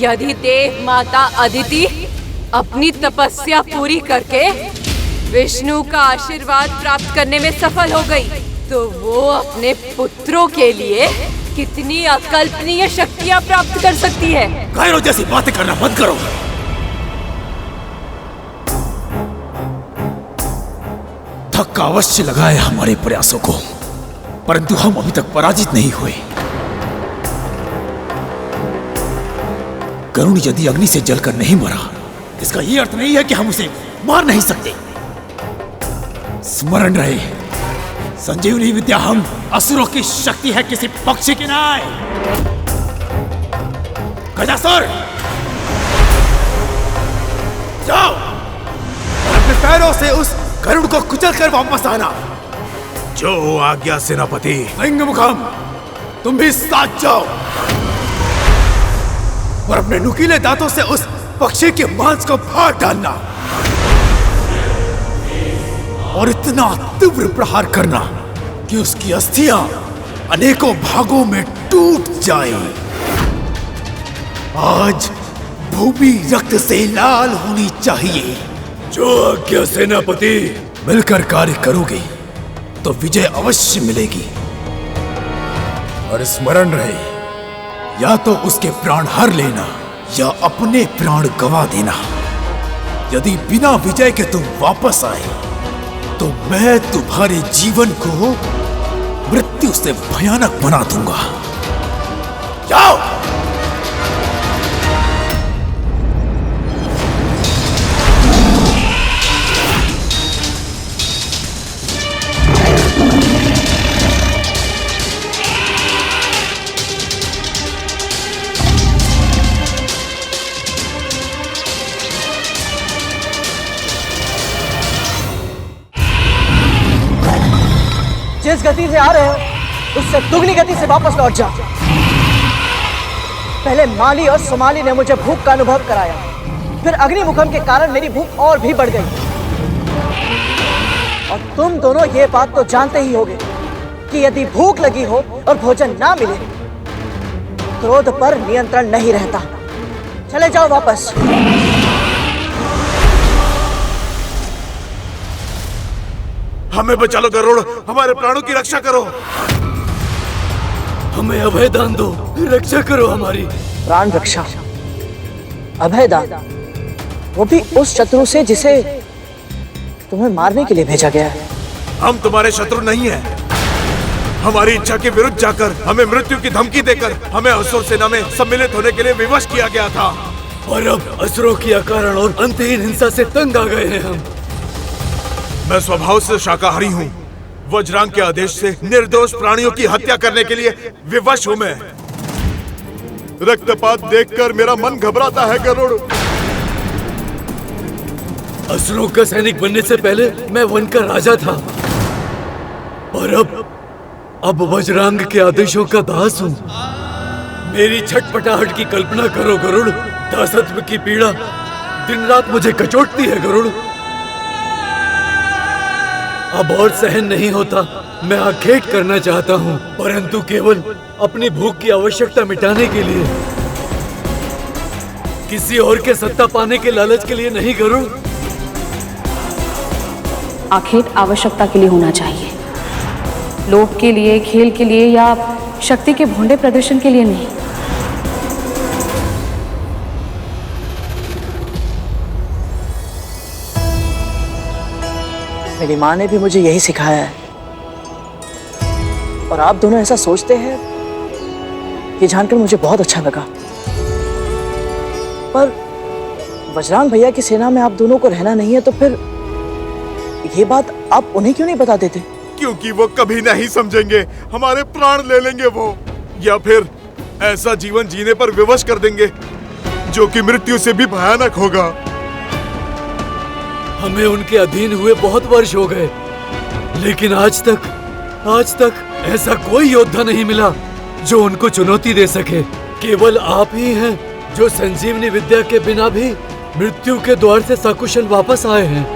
यदि देव माता अदिति अपनी तपस्या पूरी करके विष्णु का आशीर्वाद प्राप्त करने में सफल हो गई, तो वो अपने पुत्रों के लिए कितनी अकल्पनीय शक्तियां प्राप्त कर सकती है। कायरों जैसी बातें करना बंद करो। धक्का अवश्य लगा है हमारे प्रयासों को, परंतु हम अभी तक पराजित नहीं हुए। गरुड़ यदि अग्नि से जलकर नहीं मरा, इसका यह अर्थ नहीं है कि हम उसे मार नहीं सकते। स्मरण रहे, संजीवनी विद्या हम असुरों की शक्ति है, किसी पक्षी की नहीं। गजासुर, जाओ और अपने पैरों से उस गरुड़ को कुचल कर वापस आना। जो आज्ञा सेनापति। अग्निमुखम, तुम भी साथ जाओ और अपने नुकीले दांतों से उस पक्षी के मांस को फाड़ डालना और इतना तीव्र प्रहार करना कि उसकी अस्थियां अनेकों भागों में टूट जाएं। आज भूमि रक्त से लाल होनी चाहिए। जो आज्ञा सेनापति। मिलकर कार्य करोगे तो विजय अवश्य मिलेगी। और स्मरण रहे, या तो उसके प्राण हर लेना या अपने प्राण गंवा देना। यदि बिना विजय के तुम वापस आए, तो मैं तुम्हारे जीवन को मृत्यु से भयानक बना दूंगा। जाओ। जिस गति से आ रहे हो उससे दुगनी गति से वापस लौट जा। पहले माली और सोमाली ने मुझे भूख का अनुभव कराया, फिर अग्निमुखम के कारण मेरी भूख और भी बढ़ गई। और तुम दोनों ये बात तो जानते ही होगे कि यदि भूख लगी हो और भोजन ना मिले, क्रोध पर नियंत्रण नहीं रहता। चले जाओ वापस। हमें बचा लो गरुड़, हमारे प्राणों की रक्षा करो। हमें अभय दान दो, रक्षा करो हमारी। प्राण रक्षा, अभय दान, वो भी उस शत्रु से जिसे तुम्हें मारने के लिए भेजा गया है। हम तुम्हारे शत्रु नहीं हैं। हमारी इच्छा के विरुद्ध जाकर हमें मृत्यु की धमकी देकर हमें असुर सेना में सम्मिलित होने के लिए विवश किया गया था। और अब असुरों की अकारण और अंतहीन हिंसा से तंग आ गए हैं हम। मैं स्वभाव से शाकाहारी हूँ। वज्रांग के आदेश से निर्दोष प्राणियों की हत्या करने के लिए विवश हूँ मैं। रक्तपात देखकर मेरा मन घबराता है गरुड़। असुरों का सैनिक बनने से पहले मैं वन का राजा था, और अब वज्रांग के आदेशों का दास हूँ। मेरी छटपटाहट की कल्पना करो गरुड़। दासत्व की पीड़ा दिन रात मुझे कचोटती है गरुड़। अब और सहन नहीं होता। मैं आखेट करना चाहता हूँ, परंतु केवल अपनी भूख की आवश्यकता मिटाने के लिए, किसी और के सत्ता पाने के लालच के लिए नहीं गरुड़। आखेट आवश्यकता के लिए होना चाहिए, लोभ के लिए, खेल के लिए या शक्ति के भोंडे प्रदर्शन के लिए नहीं। मेरी माँ ने भी मुझे यही सिखाया है, और आप दोनों ऐसा सोचते हैं ये जानकर मुझे बहुत अच्छा लगा। पर वज्रांग भैया की सेना में आप दोनों को रहना नहीं है, तो फिर ये बात आप उन्हें क्यों नहीं बता देते? क्योंकि वो कभी नहीं समझेंगे। हमारे प्राण ले लेंगे वो, या फिर ऐसा जीवन जीने पर विवश कर देंगे जो कि मृत्यु से भी भयानक होगा। हमें उनके अधीन हुए बहुत वर्ष हो गए, लेकिन आज तक ऐसा कोई योद्धा नहीं मिला जो उनको चुनौती दे सके। केवल आप ही हैं जो संजीवनी विद्या के बिना भी मृत्यु के द्वार से सकुशल वापस आए हैं।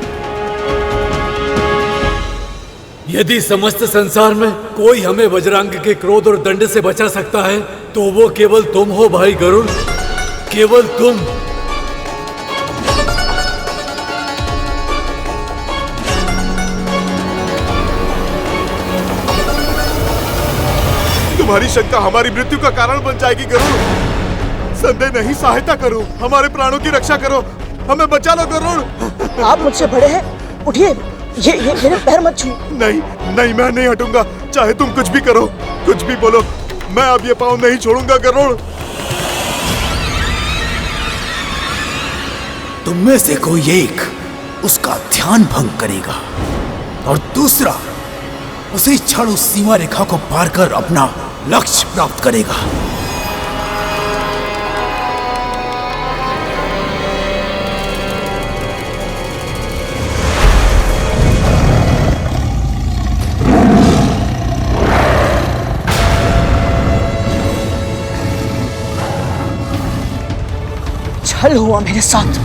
यदि समस्त संसार में कोई हमें वज्रांग के क्रोध और दंड से बचा सकता है, तो वो केवल तुम हो भाई गरुड़, केवल तुम। तुम्हारी शंका हमारी मृत्यु का कारण बन जाएगी गरुड़। संदेह नहीं, सहायता करो, हमारे प्राणों की रक्षा करो, हमें बचा लो गरुड़। आप मुझसे बड़े हैं, उठिए, ये मेरे पैर मत छू। नहीं, मैं नहीं हटूंगा, चाहे तुम कुछ भी करो, कुछ भी बोलो, मैं अब ये पाँव नहीं छोड़ूंगा गरुड़। तुम में से कोई एक उसका ध्यान भंग करेगा और दूसरा उसी क्षण उस सीमा रेखा को पार कर अपना लक्ष्य प्राप्त करेगा। छल हुआ मेरे साथ।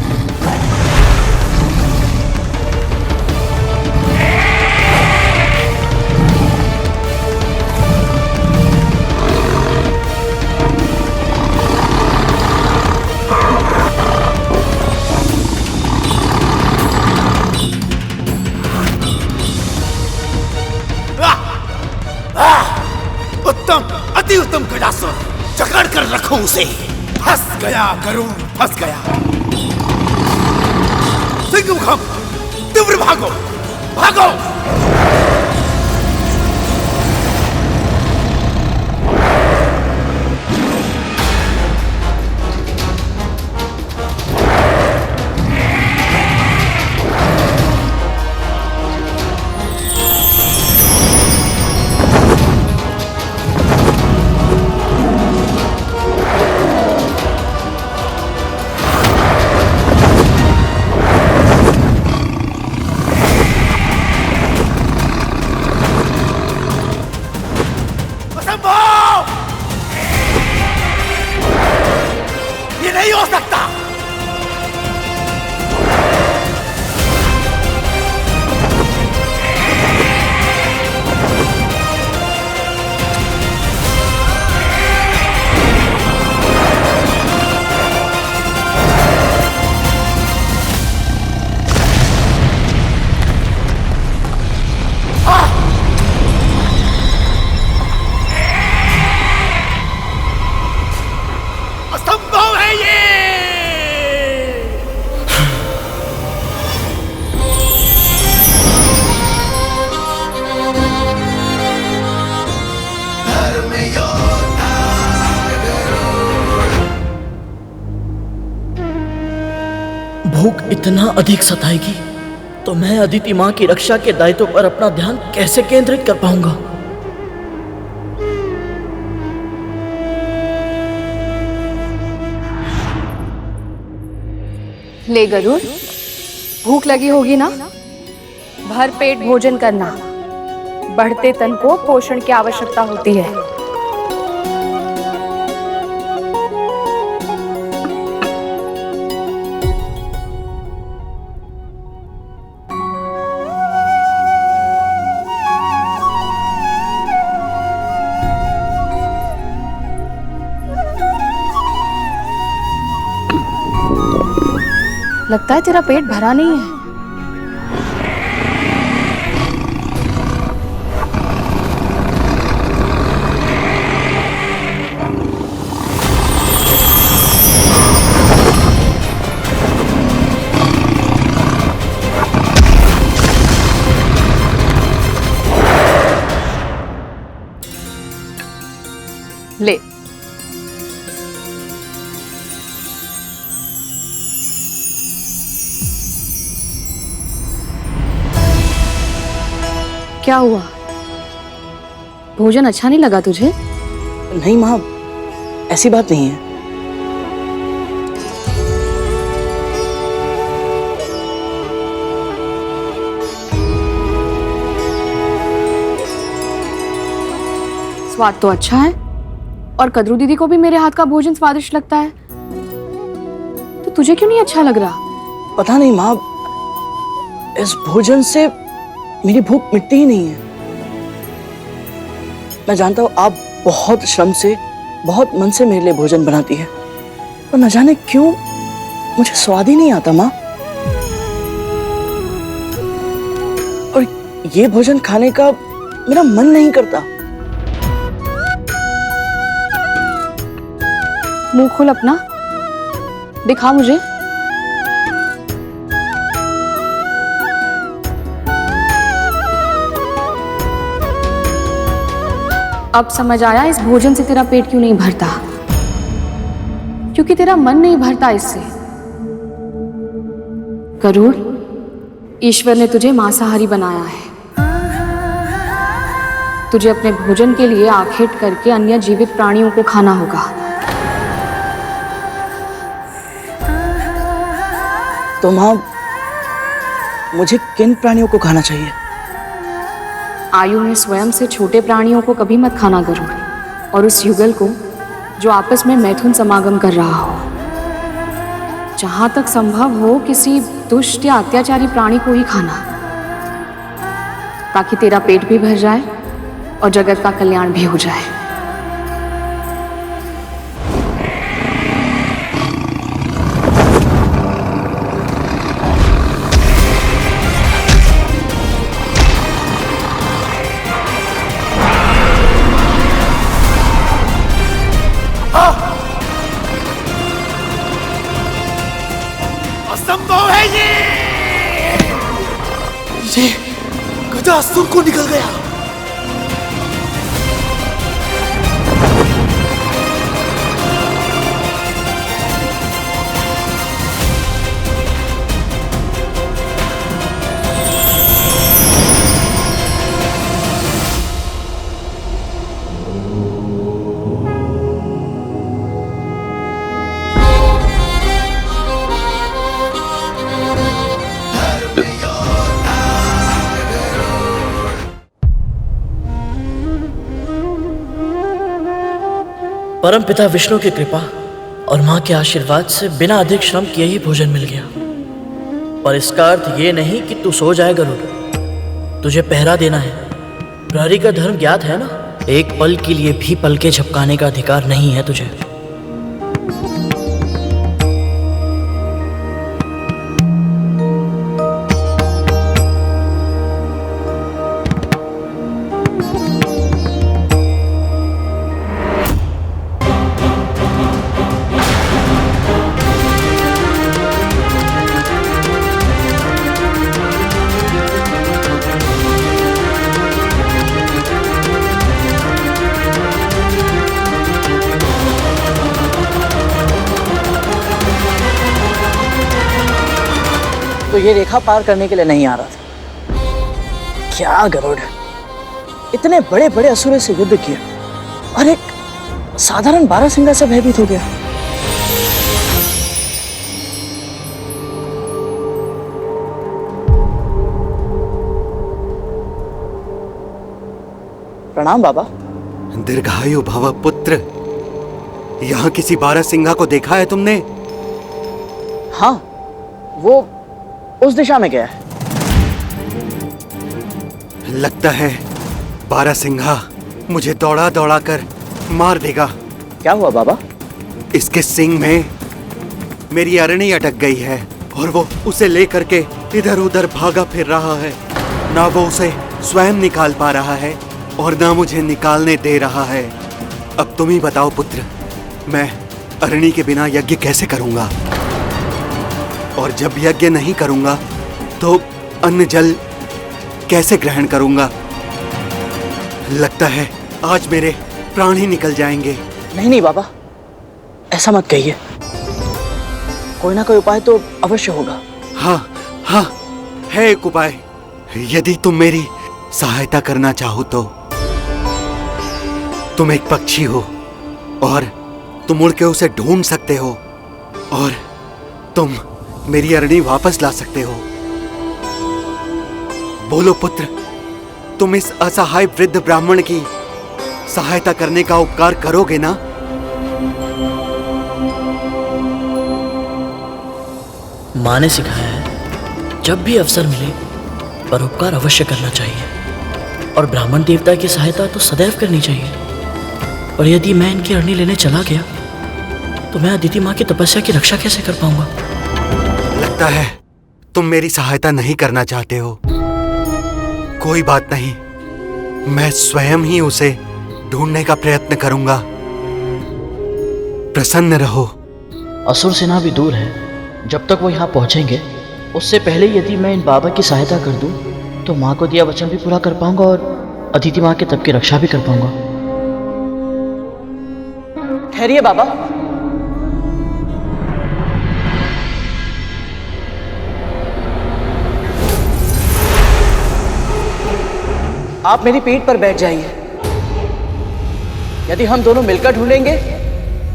उत्तम, अति उत्तम गजासुर, जकड़ कर रखो उसे। फंस गया गरुड़, फंस गया। सिंहमुखम, तीव्र भागो, भागो। असंभव! ये नहीं हो सकता! असंभव है ये! भूख इतना अधिक सताएगी तो मैं अदिति माँ की रक्षा के दायित्व पर अपना ध्यान कैसे केंद्रित कर पाऊंगा? ले गरुड़, भूख लगी होगी ना? भर पेट भोजन करना। बढ़ते तन को पोषण की आवश्यकता होती है। लगता है तेरा पेट भरा नहीं है। ले, क्या हुआ? भोजन अच्छा नहीं लगा तुझे? नहीं माँ, ऐसी बात नहीं है। स्वाद तो अच्छा है और कद्रू दीदी को भी मेरे हाथ का भोजन स्वादिष्ट लगता है, तो तुझे क्यों नहीं अच्छा लग रहा? पता नहीं माँ, इस भोजन से मेरी भूख मिटती ही नहीं है। मैं जानता हूँ आप बहुत श्रम से, बहुत मन से मेरे लिए भोजन बनाती है, पर न जाने क्यों मुझे स्वाद ही नहीं आता माँ। और ये भोजन खाने का मेरा मन नहीं करता। मुंह खोल अपना, दिखा मुझे। अब समझ आया इस भोजन से तेरा पेट क्यों नहीं भरता, क्योंकि तेरा मन नहीं भरता इससे। गरुड़, ईश्वर ने तुझे मांसाहारी बनाया है। तुझे अपने भोजन के लिए आखेट करके अन्य जीवित प्राणियों को खाना होगा। तो माँ, मुझे किन प्राणियों को खाना चाहिए? आयु में स्वयं से छोटे प्राणियों को कभी मत खाना गरुड़, और उस युगल को जो आपस में मैथुन समागम कर रहा हो। जहां तक संभव हो किसी दुष्ट या अत्याचारी प्राणी को ही खाना, ताकि तेरा पेट भी भर जाए और जगत का कल्याण भी हो जाए। असंभव है ये! गजासुर को निकल गया। परमपिता विष्णु की कृपा और माँ के आशीर्वाद से बिना अधिक श्रम किए ही भोजन मिल गया। पर इसका अर्थ ये नहीं कि तू सो जाए गरुड़। तुझे पहरा देना है। प्रहरी का धर्म ज्ञात है ना? एक पल के लिए भी पलके झपकाने का अधिकार नहीं है तुझे। तो ये रेखा पार करने के लिए नहीं आ रहा था क्या गरुड़? इतने बड़े बड़े असुरों से युद्ध किया और एक साधारण बारहसिंगा से भयभीत हो गया। प्रणाम बाबा। दीर्घायु भव पुत्र। यहाँ किसी बारहसिंगा को देखा है तुमने? हाँ, वो उस दिशा में गया है। लगता है बारहसिंगा मुझे दौड़ा दौड़ा कर मार देगा। क्या हुआ बाबा? इसके सिंग में मेरी अरणी अटक गई है और वो उसे लेकर के इधर उधर भागा फिर रहा है। ना वो उसे स्वयं निकाल पा रहा है और ना मुझे निकालने दे रहा है। अब तुम ही बताओ पुत्र, मैं अरणी के बिना यज्ञ कैसे करूंगा? और जब यज्ञ नहीं करूंगा तो अन्न जल कैसे ग्रहण करूंगा? लगता है आज मेरे प्राण ही निकल जाएंगे। नहीं नहीं बाबा, ऐसा मत कहिए। कोई ना कोई उपाय तो अवश्य होगा। हाँ हाँ, है एक उपाय। यदि तुम मेरी सहायता करना चाहो तो। तुम एक पक्षी हो और तुम उड़ के उसे ढूंढ सकते हो और तुम मेरी अरणी वापस ला सकते हो। बोलो पुत्र, तुम इस असहाय वृद्ध ब्राह्मण की सहायता करने का उपकार करोगे ना? माँ ने सिखाया है जब भी अवसर मिले परोपकार अवश्य करना चाहिए और ब्राह्मण देवता की सहायता तो सदैव करनी चाहिए। और यदि मैं इनकी अरणी लेने चला गया तो मैं अदिति माँ की तपस्या की रक्षा कैसे कर पाऊंगा? लगता है तुम मेरी सहायता नहीं करना चाहते हो। कोई बात नहीं, मैं स्वयं ही उसे ढूंढने का प्रयत्न करूंगा। प्रसन्न रहो। असुर सेना भी दूर है। जब तक वो यहाँ पहुंचेंगे उससे पहले यदि मैं इन बाबा की सहायता कर दूं तो माँ को दिया वचन भी पूरा कर पाऊंगा और अदिति माँ के तप की रक्षा भी कर पाऊंगा। ठहरिए बाबा। आप मेरी पीठ पर बैठ जाइए। यदि हम दोनों मिलकर ढूंढेंगे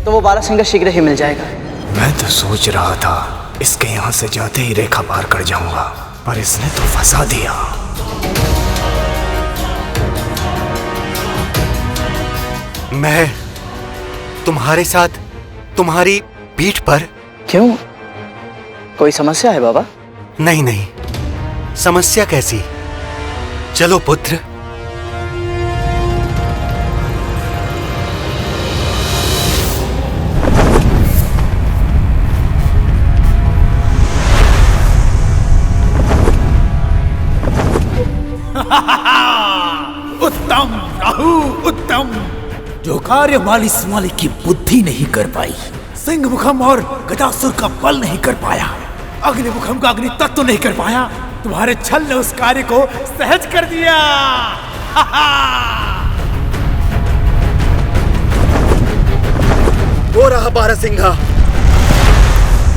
तो वो बारहसिंगा शीघ्र ही मिल जाएगा। मैं तो सोच रहा था इसके यहाँ से जाते ही रेखा पार कर जाऊंगा, पर इसने तो फंसा दिया। मैं तुम्हारे साथ तुम्हारी पीठ पर? क्यों, कोई समस्या है बाबा? नहीं नहीं, समस्या कैसी? चलो पुत्र। उत्तम राहु, उत्तम। जो कार्य मालिस मालिक की बुद्धि नहीं कर पाई, सिंह मुखम और गदासुर का बल नहीं कर पाया, अग्नि मुखम का अग्नि तत्व नहीं कर पाया, तुम्हारे छल ने उस कार्य को सहज कर दिया। वो रहा बारहसिंगा,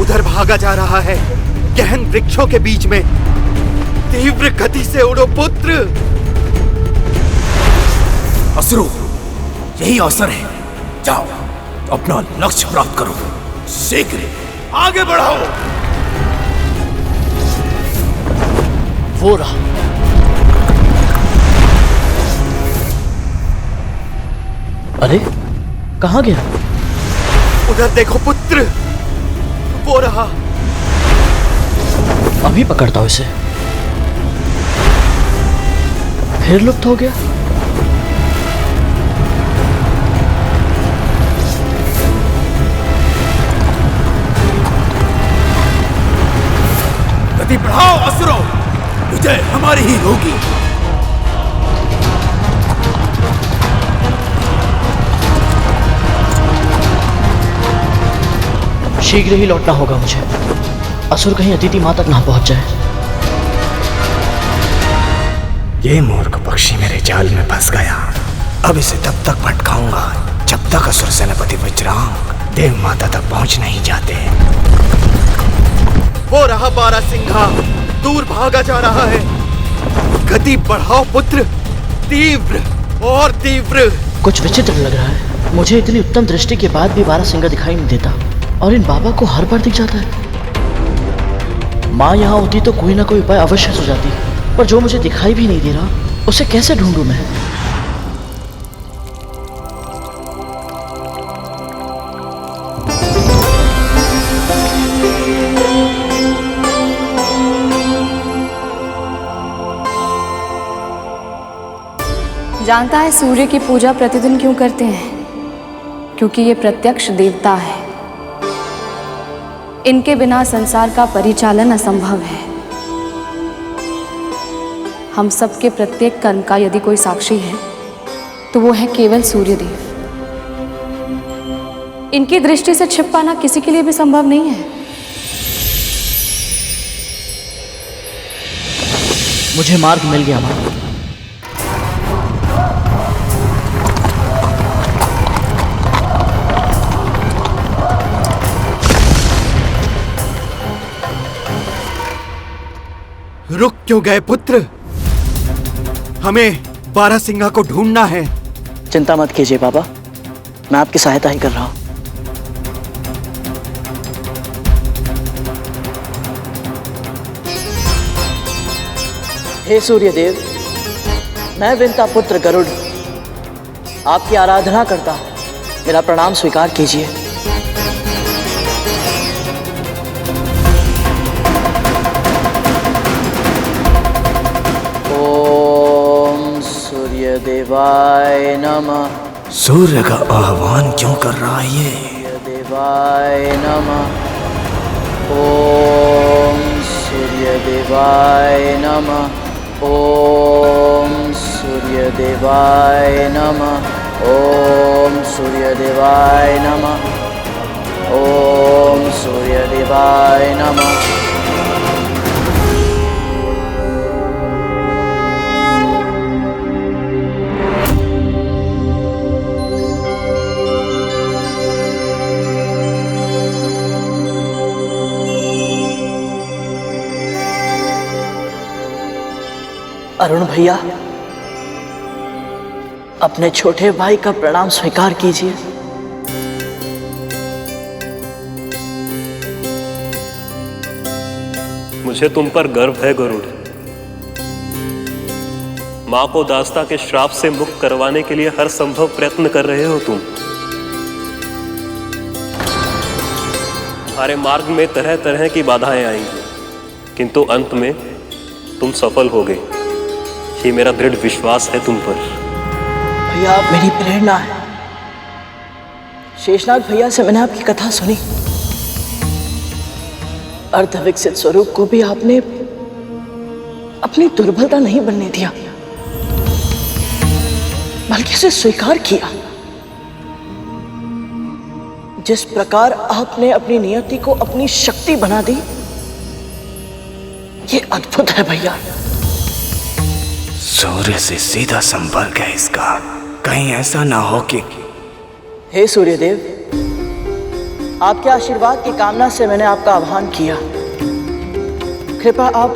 उधर भागा जा रहा है गहन वृक्षों के बीच में। तीव्र गति से उड़ो पुत्र। असुरो, यही अवसर है, जाओ अपना लक्ष्य प्राप्त करो, शीघ्र आगे बढ़ाओ। वो रहा। अरे कहाँ गया? उधर देखो पुत्र, वो रहा। अभी पकड़ता हूँ इसे। फिर लुप्त हो गया। गति बढ़ाओ असुरों, विजय हमारी ही होगी। शीघ्र ही लौटना होगा मुझे। असुर कहीं अदिति माँ तक ना पहुंच जाए। ये मूर्ख पक्षी मेरे जाल में फंस गया। अब इसे तब तक भटकाऊंगा जब तक असुर सेनापति वज्रांग देव माता तक पहुंच नहीं जाते। वो रहा बारासिंघा, दूर भागा जा रहा है। गति बढ़ाओ पुत्र, तीव्र और तीव्र। कुछ विचित्र लग रहा है। मुझे इतनी उत्तम दृष्टि के बाद भी बारासिंघा दिखाई नहीं देता और इन बाबा को हर बार दिख जाता है। माँ यहाँ होती तो कोई ना कोई उपाय अवश्य सुझाती, पर जो मुझे दिखाई भी नहीं दे रहा उसे कैसे ढूंढूं मैं? जानता है सूर्य की पूजा प्रतिदिन क्यों करते हैं? क्योंकि ये प्रत्यक्ष देवता है। इनके बिना संसार का परिचालन असंभव है। हम सबके प्रत्येक कर्म का यदि कोई साक्षी है तो वो है केवल सूर्यदेव। इनकी दृष्टि से छिप पाना किसी के लिए भी संभव नहीं है। मुझे मार्ग मिल गया माँ। रुक क्यों गए पुत्र? हमें बारासिंघा को ढूंढना है। चिंता मत कीजिए बाबा, मैं आपकी सहायता ही कर रहा हूं। हे सूर्यदेव, मैं विंता पुत्र गरुड़ आपकी आराधना करता हूं। मेरा प्रणाम स्वीकार कीजिए। देवाय नमः। सूर्य का आह्वान क्यों कर रहा है ये? देवाय नमः। ओम सूर्य देवाय नमः। ओम सूर्य देवाय नमः। ओम सूर्य देवाय नमः। ओम सूर्य देवाय नमः। अरुण भैया, अपने छोटे भाई का प्रणाम स्वीकार कीजिए। मुझे तुम पर गर्व है गरुड़। मां को दास्ता के श्राप से मुक्त करवाने के लिए हर संभव प्रयत्न कर रहे हो तुम। तुम्हारे मार्ग में तरह तरह की बाधाएं आएंगी, किंतु अंत में तुम सफल हो गए। ये मेरा दृढ़ विश्वास है तुम पर। भैया, आप मेरी प्रेरणा है। शेषनाग भैया से मैंने आपकी कथा सुनी। अर्ध विकसित स्वरूप को भी आपने अपनी दुर्बलता नहीं बनने दिया, बल्कि उसे स्वीकार किया। जिस प्रकार आपने अपनी नियति को अपनी शक्ति बना दी, ये अद्भुत है भैया। सूर्य से सीधा संपर्क है इसका। कहीं ऐसा ना हो कि... हे सूर्यदेव, आपके आशीर्वाद की कामना से मैंने आपका आह्वान किया। कृपया आप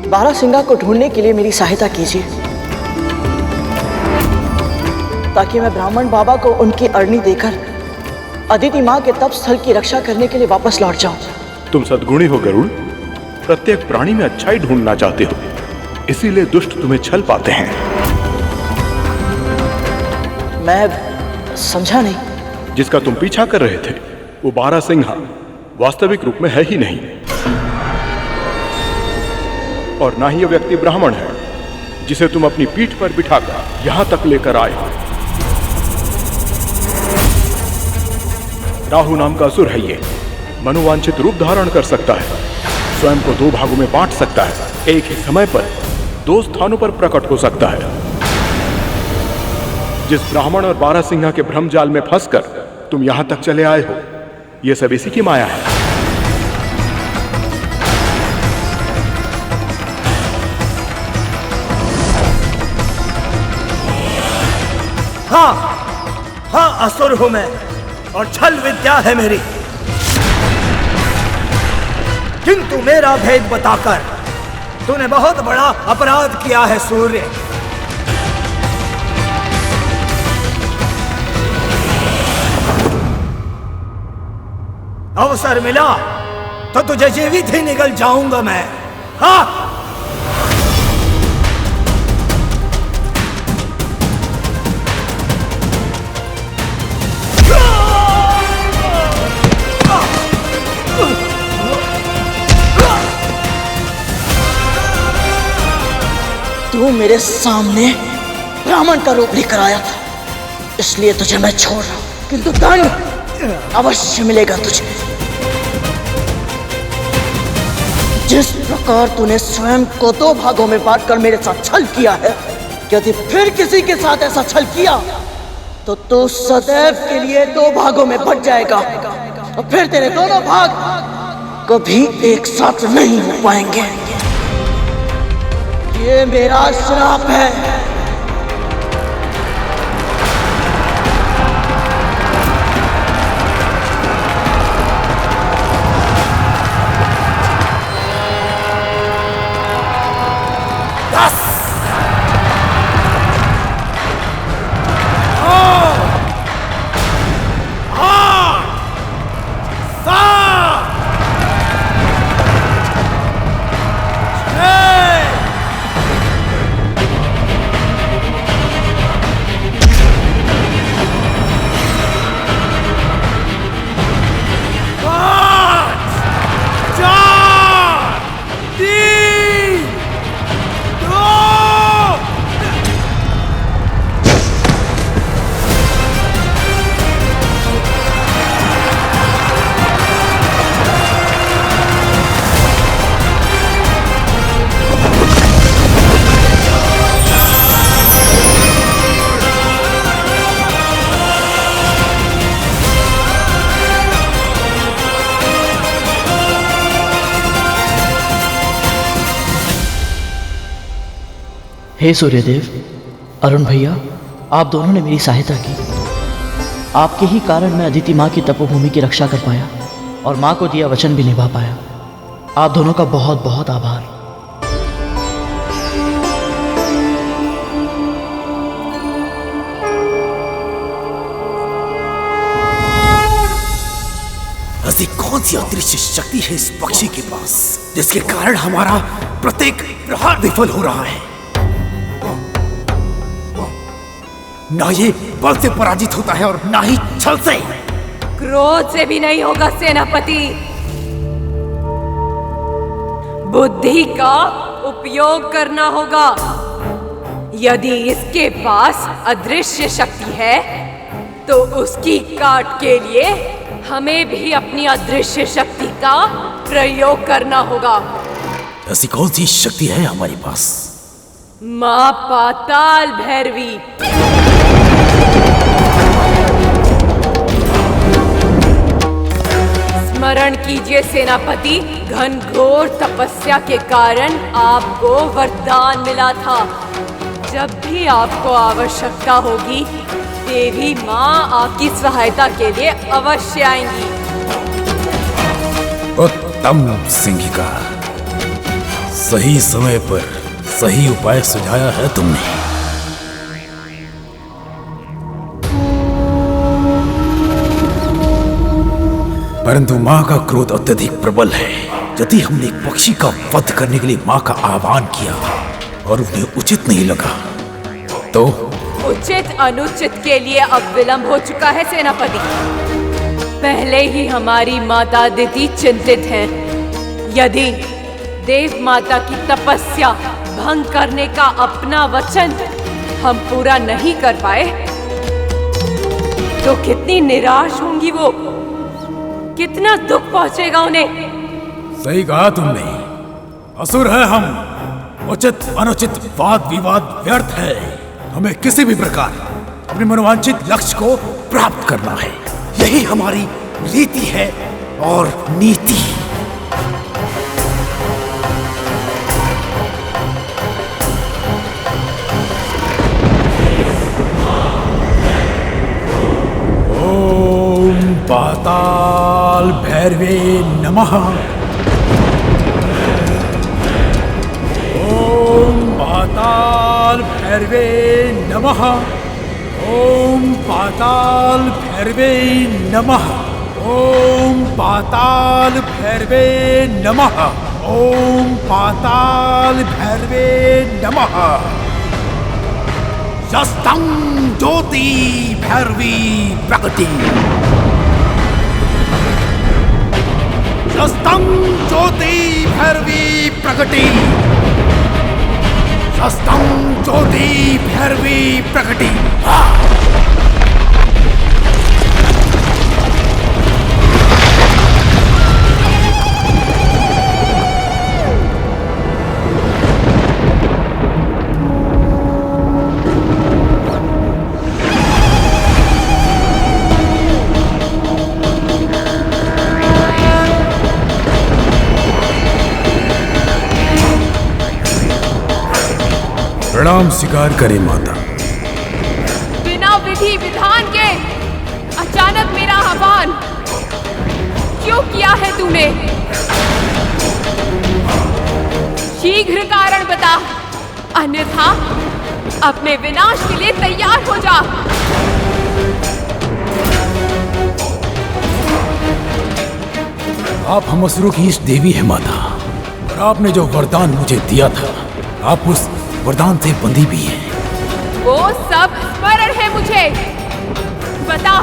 बारासिंघा को ढूंढने के लिए मेरी सहायता कीजिए, ताकि मैं ब्राह्मण बाबा को उनकी अरणी देकर अदिति माँ के तप स्थल की रक्षा करने के लिए वापस लौट जाऊं। तुम सद्गुणी हो गरुड़। प्रत्येक प्राणी में अच्छाई ढूंढना चाहते हो, इसीलिए दुष्ट तुम्हें छल पाते हैं। मैं समझा नहीं। जिसका तुम पीछा कर रहे थे वो बारासिंघा वास्तविक रूप में है ही नहीं, और ना ही ये व्यक्ति ब्राह्मण है जिसे तुम अपनी पीठ पर बिठाकर यहां तक लेकर आए हो। राहु नाम का असुर है ये, मनोवांछित रूप धारण कर सकता है, स्वयं को 2 भागों में बांट सकता है, एक ही समय पर 2 स्थानों पर प्रकट हो सकता है। जिस ब्राह्मण और बारासिंघा के भ्रम जाल में फंसकर तुम यहां तक चले आए हो, यह सब इसी की माया है। हाँ, हाँ असुर हूं मैं और छल विद्या है मेरी, किंतु मेरा भेद बताकर तूने बहुत बड़ा अपराध किया है सूर्य। अवसर मिला तो तुझे जीवित ही निगल जाऊंगा मैं। हाँ, तू मेरे सामने ब्राह्मण का रूप लेकर आया था, इसलिए तुझे मैं छोड़ रहा हूं, किंतु दंड अवश्य मिलेगा तुझे। जिस प्रकार तूने स्वयं को 2 भागों में बांटकर मेरे साथ छल किया है, यदि फिर किसी के साथ ऐसा छल किया तो तू सदैव के लिए 2 भागों में बंट जाएगा, और फिर तेरे दोनों भाग कभी एक साथ नहीं हो पाएंगे। ये मेरा श्राप है। हे सूर्यदेव, अरुण भैया, आप दोनों ने मेरी सहायता की। आपके ही कारण मैं अदिति माँ की तपोभूमि की रक्षा कर पाया और माँ को दिया वचन भी निभा पाया। आप दोनों का बहुत बहुत आभार। ऐसी कौन सी अदृश्य शक्ति है इस पक्षी के पास जिसके कारण हमारा प्रत्येक प्रहार विफल हो रहा है? ना ये बल से पराजित होता है और ना ही छल से। क्रोध से भी नहीं होगा सेनापति, बुद्धि का उपयोग करना होगा। यदि इसके पास अदृश्य शक्ति है तो उसकी काट के लिए हमें भी अपनी अदृश्य शक्ति का प्रयोग करना होगा। ऐसी कौन सी शक्ति है हमारे पास? मां पाताल भैरवी। स्मरण कीजिए सेनापति, घनघोर तपस्या के कारण आपको वरदान मिला था। जब भी आपको आवश्यकता होगी, देवी माँ आपकी सहायता के लिए अवश्य आएंगी। उत्तम सिंहिका, सही समय पर सही उपाय सुझाया है तुमने। परंतु माँ का क्रोध अत्यधिक प्रबल है। यदि हमने एक पक्षी का वध करने के लिए माँ का आह्वान किया और उन्हें उचित नहीं लगा तो उचित अनुचित के लिए अब विलंब हो चुका है सेनापति। पहले ही हमारी माता अदिति चिंतित हैं। यदि देव माता की तपस्या भंग करने का अपना वचन हम पूरा नहीं कर पाए तो कितनी निराश होंगी वो, कितना दुख पहुंचेगा उन्हें। सही कहा तुमने, असुर है हम, उचित अनुचित वाद विवाद व्यर्थ है। हमें किसी भी प्रकार अपने मनोवांछित लक्ष्य को प्राप्त करना है, यही हमारी रीति है और नीति। ओम पाताल भैरवे नमः। ओम पाताल भैरवे नमः। ओम पाताल भैरवे नमः। ओम पाताल भैरवे नमः। ओम पाताल भैरवे नमः। शस्त्रं ज्योति भैरवी प्रकटी। शस्त्रं ज्योति भैरवी प्रकटी। शस्त्रं ज्योति भैरवी प्रकटी। प्रणाम स्वीकार करें माता। बिना विधि विधान के अचानक मेरा आह्वान क्यों किया है तूने? शीघ्र कारण बता, अन्यथा अपने विनाश के लिए तैयार हो जा। आप हम असुरों की इष्ट देवी है माता, और आपने जो वरदान मुझे दिया था, आप उस वरदान से बंधी भी है। वो सब स्मरण है मुझे। बता,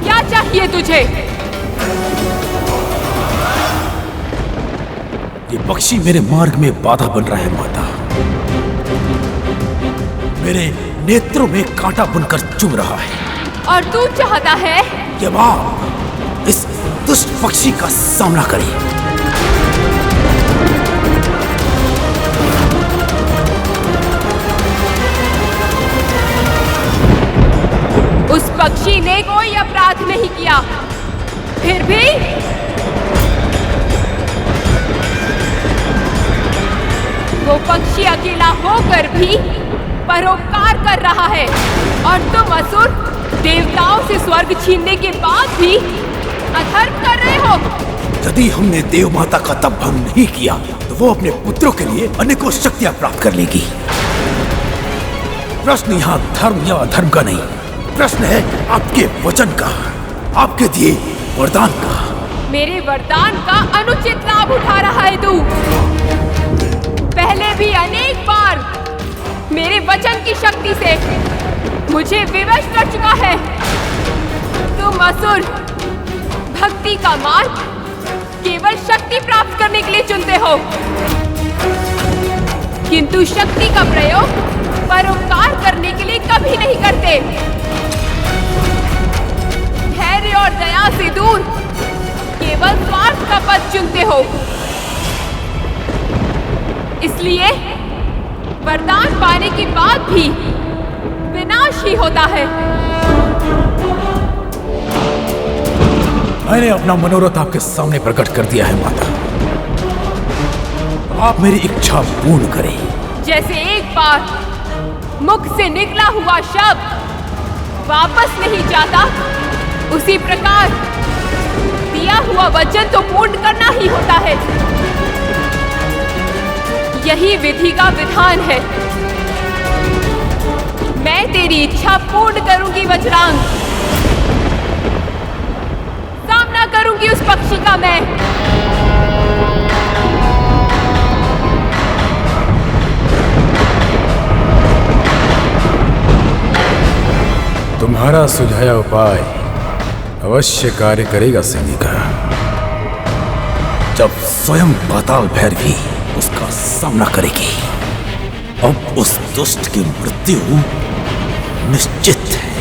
क्या चाहिए तुझे? ये पक्षी मेरे मार्ग में बाधा बन रहा है माता। मेरे नेत्रों में कांटा बनकर चुभ रहा है। और तू चाहता है कि आप इस दुष्ट पक्षी का सामना करें। उस पक्षी ने कोई अपराध नहीं किया, फिर भी वो पक्षी अकेला होकर भी परोपकार कर रहा है, और तुम असुर देवताओं से स्वर्ग छीनने के बाद भी अधर्म कर रहे हो। यदि हमने देव माता का तप भंग नहीं किया तो वो अपने पुत्रों के लिए अनेकों शक्तियां प्राप्त कर लेगी। प्रश्न यहाँ धर्म या अधर्म का नहीं, प्रश्न है आपके वचन का, आपके दिए वरदान का। मेरे वरदान का अनुचित लाभ उठा रहा है तू। पहले भी अनेक बार मेरे वचन की शक्ति से मुझे विवश कर चुका है। तुम असुर भक्ति का मार्ग केवल शक्ति प्राप्त करने के लिए चुनते हो, किंतु शक्ति का प्रयोग परोपकार करने के लिए कभी नहीं करते। धैर्य और दया से दूर केवल स्वार्थ का पथ चुनते हो। इसलिए वरदान पाने के बाद भी विनाश ही होता है। मैंने अपना मनोरथ आपके सामने प्रकट कर दिया है माता। आप मेरी इच्छा पूर्ण करें। जैसे एक बार मुख से निकला हुआ शब्द वापस नहीं जाता, उसी प्रकार दिया हुआ वचन तो पूर्ण करना ही होता है। यही विधि का विधान है। मैं तेरी इच्छा पूर्ण करूंगी वज्रांग। सामना करूंगी उस पक्षी का मैं। तुम्हारा सुझाया उपाय अवश्य कार्य करेगा सिंहिका। जब स्वयं पाताल भैरवी उसका सामना करेगी, अब उस दुष्ट की मृत्यु निश्चित है।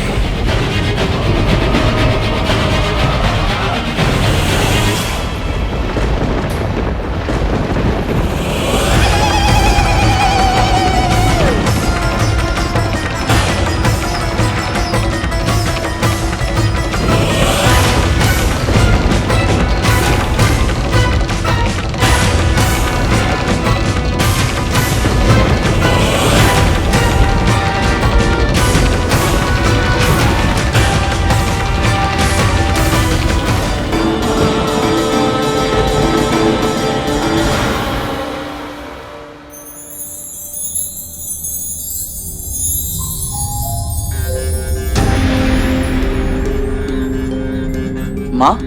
माँ,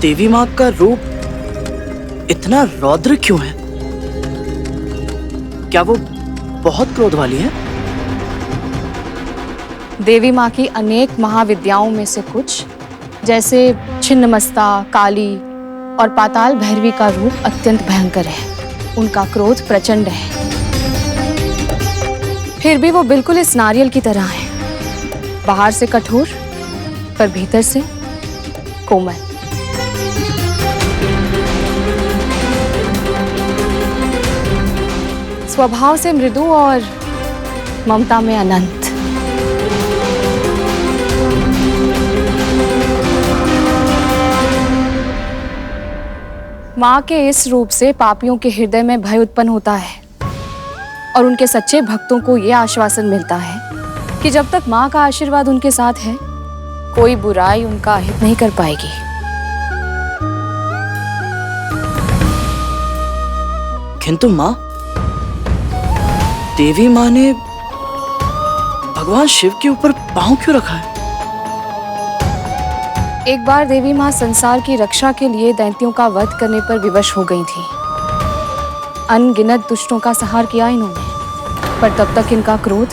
देवी माँ का रूप इतना रौद्र क्यों है? क्या वो बहुत क्रोध वाली है? देवी माँ की अनेक महाविद्याओं में से कुछ, जैसे छिन्नमस्ता, काली और पाताल भैरवी का रूप अत्यंत भयंकर है। उनका क्रोध प्रचंड है। फिर भी वो बिल्कुल इस नारियल की तरह है, बाहर से कठोर पर भीतर से कोमल। स्वभाव से मृदु और ममता में अनंत। माँ के इस रूप से पापियों के हृदय में भय उत्पन्न होता है और उनके सच्चे भक्तों को यह आश्वासन मिलता है कि जब तक माँ का आशीर्वाद उनके साथ है, कोई बुराई उनका अहित नहीं कर पाएगी। किंतु माँ, देवी माँ ने भगवान शिव के ऊपर पांव क्यों रखा है? एक बार देवी माँ संसार की रक्षा के लिए दैत्यों का वध करने पर विवश हो गई थी। अनगिनत दुष्टों का संहार किया इन्होंने, पर तब तक इनका क्रोध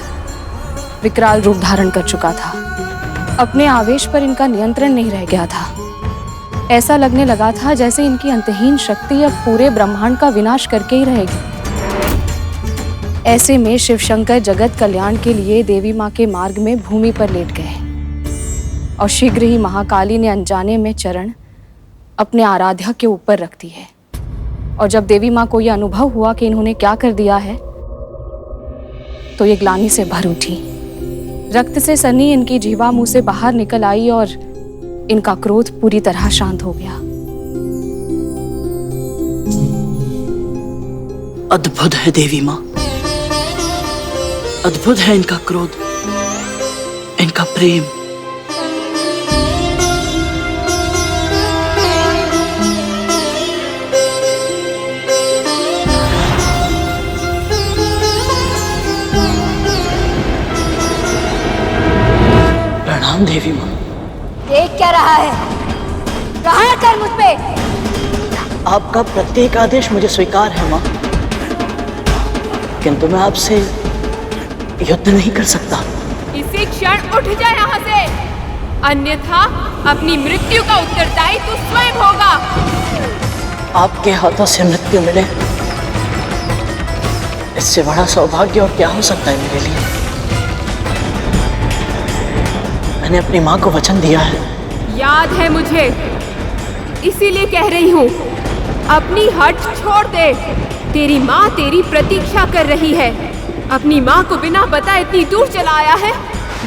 विकराल रूप धारण कर चुका था। अपने आवेश पर इनका नियंत्रण नहीं रह गया था। ऐसा लगने लगा था जैसे इनकी अंतहीन शक्ति अब पूरे ब्रह्मांड का विनाश करके ही रहेगी। ऐसे में शिव शंकर जगत कल्याण के लिए देवी माँ के मार्ग में भूमि पर लेट गए और शीघ्र ही महाकाली ने अनजाने में चरण अपने आराध्या के ऊपर रख दी है। और जब देवी माँ को यह अनुभव हुआ कि इन्होंने क्या कर दिया है, तो ये ग्लानि से भर उठी। रक्त से सनी इनकी जीवा मुंह से बाहर निकल आई और इनका क्रोध पूरी तरह शांत हो गया। अद्भुत है देवी माँ, अद्भुत है इनका क्रोध, इनका प्रेम। प्रणाम देवी माँ। देख क्या रहा है? प्रहार कर मुझ पे। आपका प्रत्येक आदेश मुझे स्वीकार है माँ, किंतु मैं आपसे युद्ध नहीं कर सकता। इसी क्षण उठ जा यहाँ से, अन्यथा अपनी मृत्यु का उत्तरदायी तू स्वयं होगा। आपके हाथों से मृत्यु मिले, इससे बड़ा सौभाग्य और क्या हो सकता है मेरे लिए। मैंने अपनी माँ को वचन दिया है। याद है मुझे, इसीलिए कह रही हूँ, अपनी हट छोड़ दे। तेरी माँ तेरी प्रतीक्षा कर रही है। अपनी माँ को बिना बताए इतनी दूर चला आया है।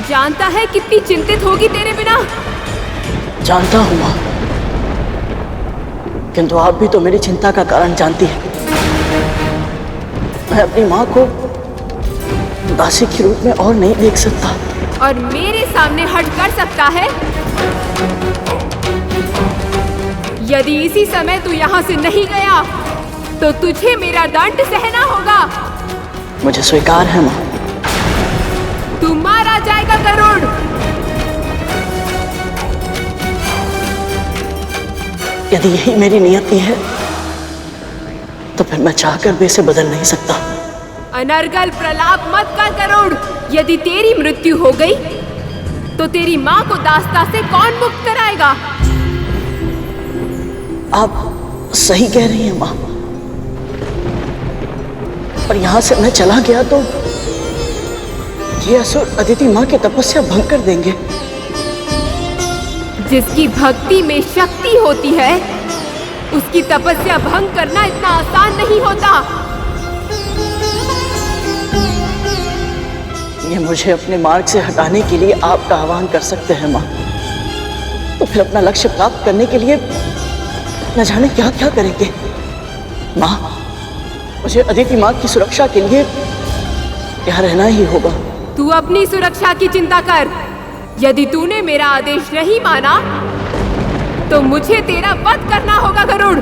जानता है कितनी चिंतित होगी तेरे बिना। जानता हूँ माँ, किंतु आप भी तो मेरी चिंता का कारण जानती है। मैं अपनी माँ को दासी के रूप में और नहीं देख सकता। और मेरे सामने हट कर सकता है? यदि इसी समय तू यहाँ से नहीं गया, तो तुझे मेरा दंड सहना होगा। मुझे स्वीकार है माँ। तू मारा जाएगा गरुड़। यदि यही मेरी नियति है, तो फिर मैं चाहकर भी इसे बदल नहीं सकता। अनर्गल प्रलाप मत कर गरुड़। यदि तेरी मृत्यु हो गई तो तेरी माँ को दास्ता से कौन मुक्त कराएगा? आप सही कह रही हैं माँ, पर यहाँ से मैं चला गया तो ये असुर अदिति माँ की तपस्या भंग कर देंगे। जिसकी भक्ति में शक्ति होती है उसकी तपस्या भंग करना इतना आसान नहीं होता। ये मुझे अपने मार्ग से हटाने के लिए आपका आह्वान कर सकते हैं माँ, तो फिर अपना लक्ष्य प्राप्त करने के लिए न जाने क्या क्या करेंगे। माँ, मुझे अदिति माँ की सुरक्षा के लिए यहाँ रहना ही होगा। तू अपनी सुरक्षा की चिंता कर। यदि तूने मेरा आदेश नहीं माना तो मुझे तेरा वध करना होगा गरुड़।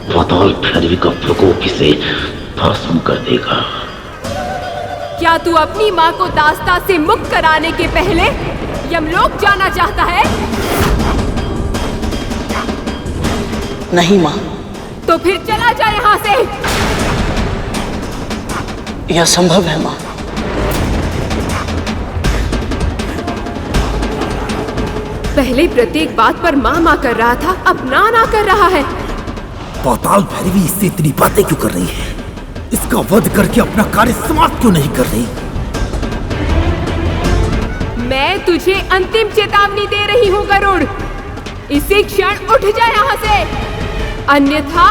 पाताल भैरवी का प्रकोप इसे भस्म कर देगा। क्या तू अपनी माँ को दास्ता से मुक्त कराने के पहले यमलोक जाना चाहता है? नहीं माँ। तो फिर चला जा यहाँ से। यह संभव है माँ। पहले प्रत्येक बात पर माँ माँ कर रहा था, अब ना ना कर रहा है। पाताल भैरवी इससे इतनी बातें क्यों कर रही है? इसका वध करके अपना कार्य समाप्त क्यों नहीं कर रही? मैं तुझे अंतिम चेतावनी दे रही हूँ गरुड़। इसी क्षण उठ जा यहाँ से, अन्यथा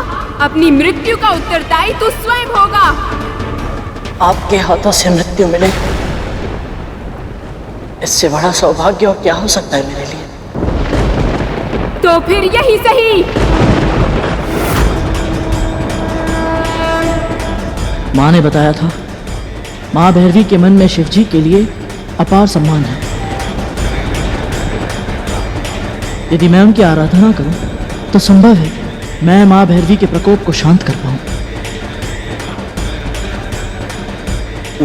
अपनी मृत्यु का उत्तरदायी तू स्वयं होगा। आपके हाथों से मृत्यु मिले, इससे बड़ा सौभाग्य और क्या हो सकता है मेरे लिए? तो फिर यही सही। माँ ने बताया था, माँ भैरवी के मन में शिवजी के लिए अपार सम्मान है। यदि मैं उनकी आराधना करूं तो संभव है मैं माँ भैरवी के प्रकोप को शांत कर पाऊं।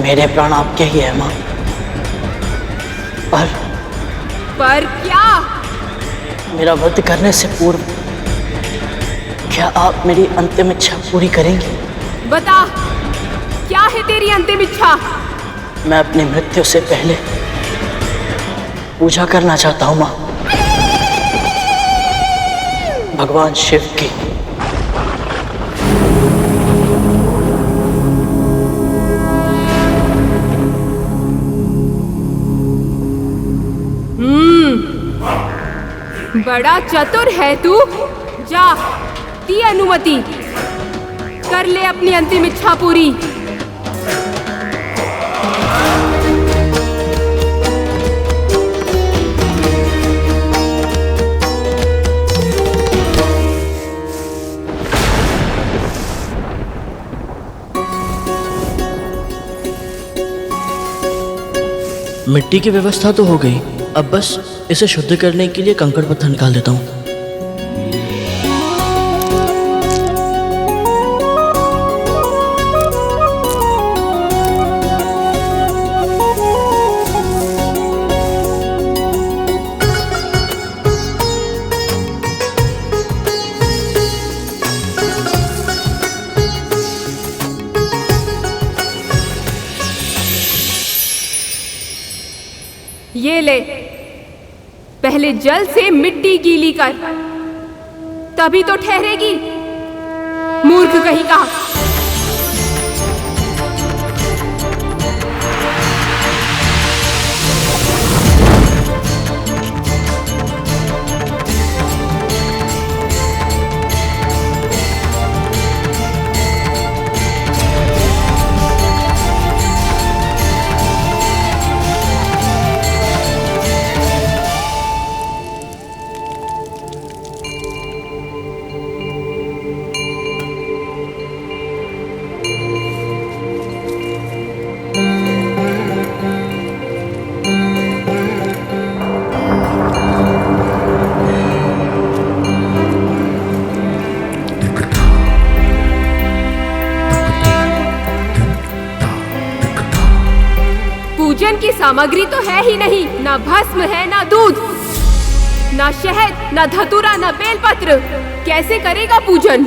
मेरे प्राण आपके ही है माँ। पर क्या? मेरा वध करने से पूर्व क्या आप मेरी अंतिम इच्छा पूरी करेंगी? बता, क्या है तेरी अंतिम इच्छा? मैं अपनी मृत्यु से पहले पूजा करना चाहता हूँ माँ, भगवान शिव की। बड़ा चतुर है तू। जा, दी अनुमति, कर ले अपनी अंतिम इच्छा पूरी। मिट्टी की व्यवस्था तो हो गई, अब बस इसे शुद्ध करने के लिए कंकड़ पत्थर निकाल देता हूँ। ये ले, पहले जल से मिट्टी गीली कर, तभी तो ठहरेगी। मूर्ख कहीं का। पूजन की सामग्री तो है ही नहीं, ना भस्म है, ना दूध, ना शहद, ना धतूरा, ना बेलपत्र। कैसे करेगा पूजन?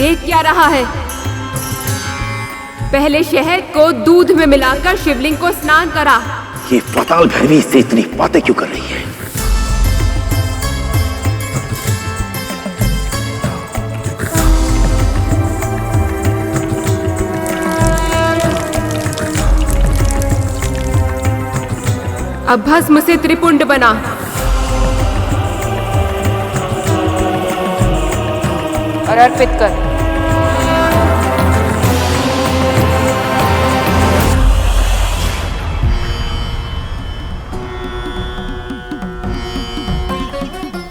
देख क्या रहा है? पहले शहद को दूध में मिलाकर शिवलिंग को स्नान करा। ये पाताल भैरवी से इतनी बातें क्यों कर रही है? अब भस्म से त्रिपुंड बना। और अर्पित कर।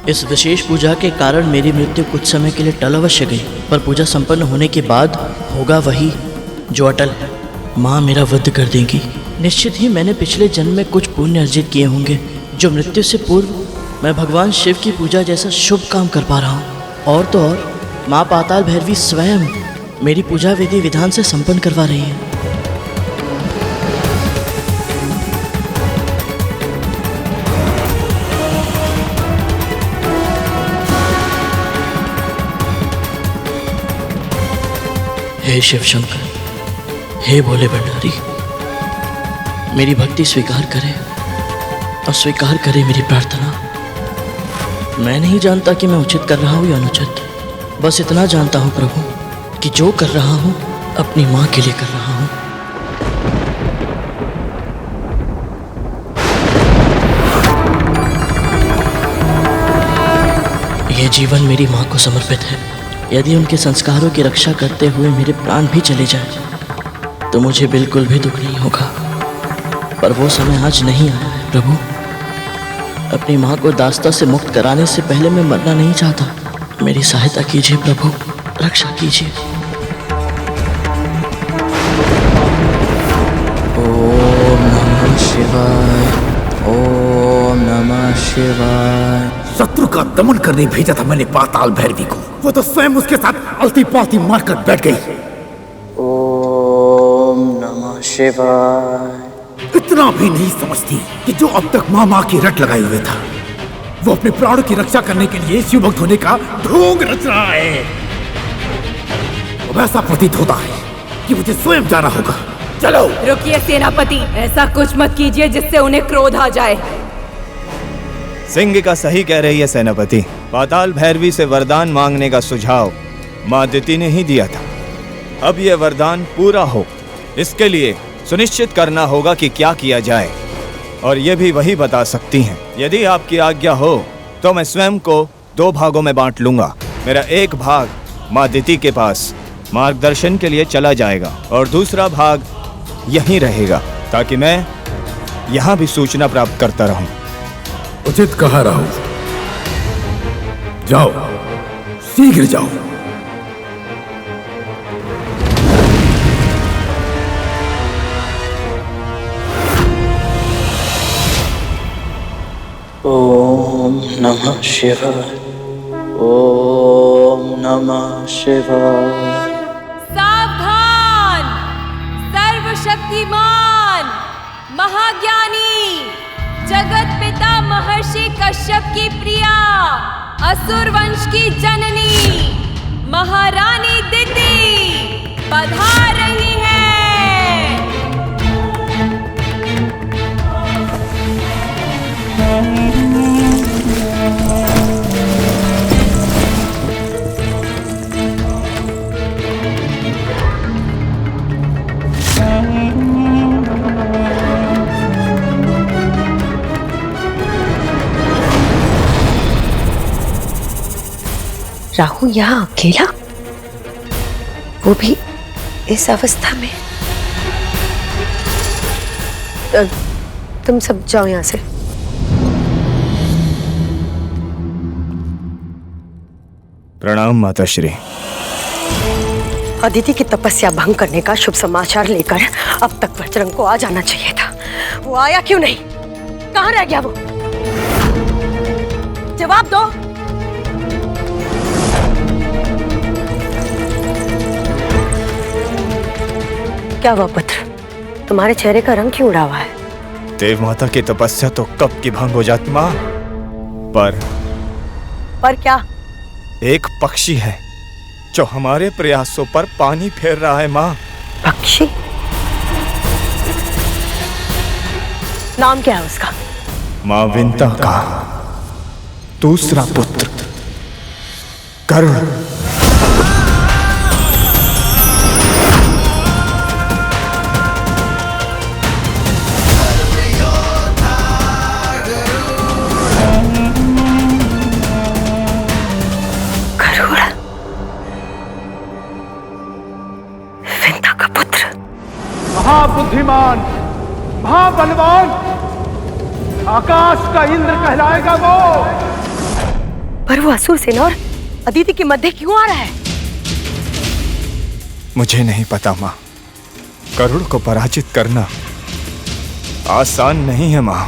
इस विशेष पूजा के कारण मेरी मृत्यु कुछ समय के लिए टल अवश्य गई, पर पूजा संपन्न होने के बाद होगा वही जो अटल है। माँ मेरा वध कर देंगी। निश्चित ही मैंने पिछले जन्म में कुछ पुण्य अर्जित किए होंगे, जो मृत्यु से पूर्व मैं भगवान शिव की पूजा जैसा शुभ काम कर पा रहा हूँ। और तो और माँ पाताल भैरवी स्वयं मेरी पूजा विधि विधान से संपन्न करवा रही है। हे शिव शंकर, हे भोले भंडारी, मेरी भक्ति स्वीकार करे और स्वीकार करे मेरी प्रार्थना। मैं नहीं जानता कि मैं उचित कर रहा हूँ या अनुचित, बस इतना जानता हूँ प्रभु कि जो कर रहा हूँ अपनी माँ के लिए कर रहा हूँ। ये जीवन मेरी माँ को समर्पित है। यदि उनके संस्कारों की रक्षा करते हुए मेरे प्राण भी चले जाएं, तो मुझे बिल्कुल भी दुख नहीं होगा। पर वो समय आज नहीं आया है प्रभु। अपनी माँ को दास्ता से मुक्त कराने से पहले मैं मरना नहीं चाहता। मेरी सहायता कीजिए प्रभु, रक्षा कीजिए। ओम नमः शिवाय, ओम नमः शिवाय। शत्रु का दमन करने भेजा था मैंने पाताल भैरवी को, वो तो स्वयं उसके साथ अलती पालती मारकर बैठ गई। ओम नमः शिवाय। इतना भी नहीं समझती कि जो अब तक माँ की रट लगाए हुए था, वो अपने प्राणों की रक्षा करने के लिए शिव भक्त होने का ढोंग रच रहा है। अब ऐसा प्रतीत होता है कि मुझे स्वयं जाना होगा। चलो। रुकिए सेनापति, ऐसा कुछ मत कीजिए जिससे उन्हें क्रोध आ जाए। सिंह का सही कह रही है सेनापति। पाताल भैरवी से वरदान मांगने का सुझाव माँ दिति ने ही दिया था। अब यह वरदान पूरा हो, इसके लिए सुनिश्चित करना होगा कि क्या किया जाए, और ये भी वही बता सकती हैं। यदि आपकी आज्ञा हो तो मैं स्वयं को 2 भागों में बांट लूंगा। मेरा एक भाग माँ दिति के पास मार्गदर्शन के लिए चला जाएगा और दूसरा भाग यहीं रहेगा, ताकि मैं यहाँ भी सूचना प्राप्त करता रहूं। उचित कहा राहुल, जाओ, शीघ्र जाओ। ओम नमः शिवाय, ओम नमः शिवाय। सावधान! सर्वशक्तिमान, महाज्ञानी, जगत पिता महर्षि कश्यप की प्रिया, असुर वंश की जननी महारानी दिति पधार रही है। राहुल यहाँ अकेला, वो भी इस अवस्था में। तुम सब जाओ यहाँ से। प्रणाम माताश्री। अदिति की तपस्या भंग करने का शुभ समाचार लेकर अब तक बजरंग को आ जाना चाहिए था। वो आया क्यों नहीं? कहाँ रह गया वो? जवाब दो। क्या हुआ पुत्र? तुम्हारे चेहरे का रंग क्यों उड़ा हुआ है? देव माता की तपस्या तो कब की भंग हो जाती माँ, पर क्या? एक पक्षी है जो हमारे प्रयासों पर पानी फेर रहा है माँ। पक्षी? नाम क्या है उसका? माँ विंता का दूसरा पुत्र गरुड़। महाबुद्धिमान, महाबलवान, आकाश का इंद्र कहलाएगा वो। पर वो असुर सेना और अदिति के मध्य क्यों आ रहा है? मुझे नहीं पता माँ। गरुड़ को पराजित करना आसान नहीं है माँ।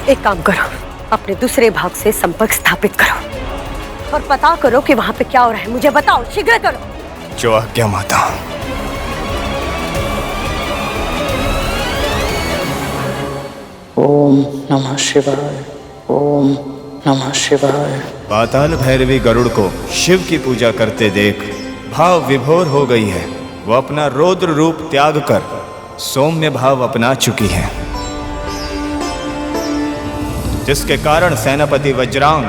एक काम करो, अपने दूसरे भाग से संपर्क स्थापित करो और पता करो कि वहां पे क्या हो रहा है। मुझे बताओ, शीघ्र करो। जो आज्ञा माता। ओम नमः शिवाय, ओम नमः शिवाय। पाताल भैरवी गरुड़ को शिव की पूजा करते देख भाव विभोर हो गई है। वो अपना रौद्र रूप त्याग कर सौम्य भाव अपना चुकी है, जिसके कारण सेनापति वज्रांग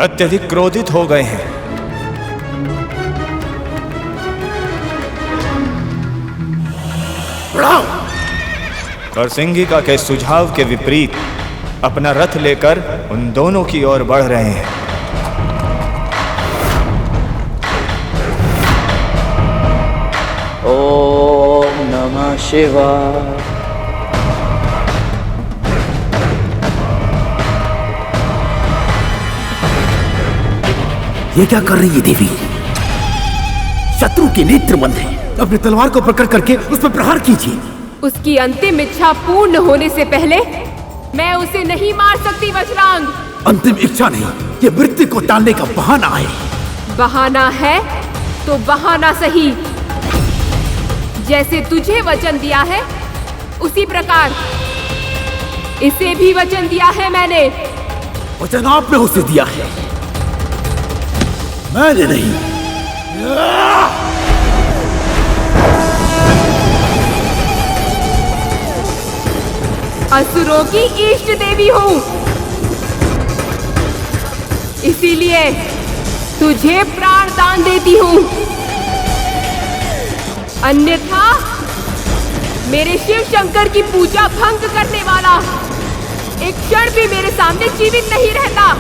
अत्यधिक क्रोधित हो गए हैं। और सिंगिका के सुझाव के विपरीत अपना रथ लेकर उन दोनों की ओर बढ़ रहे हैं। ओम नमः शिवाय। ये क्या कर रही है देवी? शत्रु के नेत्र बंद है। अपनी तलवार को पकड़ करके उस पर प्रहार कीजिए। उसकी अंतिम इच्छा पूर्ण होने से पहले मैं उसे नहीं मार सकती वज्रांग। अंतिम इच्छा नहीं, ये मृत्यु को टालने का बहाना है। बहाना है तो बहाना सही। जैसे तुझे वचन दिया है उसी प्रकार इसे भी वचन दिया है मैंने। वचन आपने उसे दिया है, मैंने नहीं। असुरों की इष्ट देवी हूँ, इसीलिए तुझे प्राण दान देती हूँ। अन्यथा मेरे शिव शंकर की पूजा भंग करने वाला एक क्षण भी मेरे सामने जीवित नहीं रहता।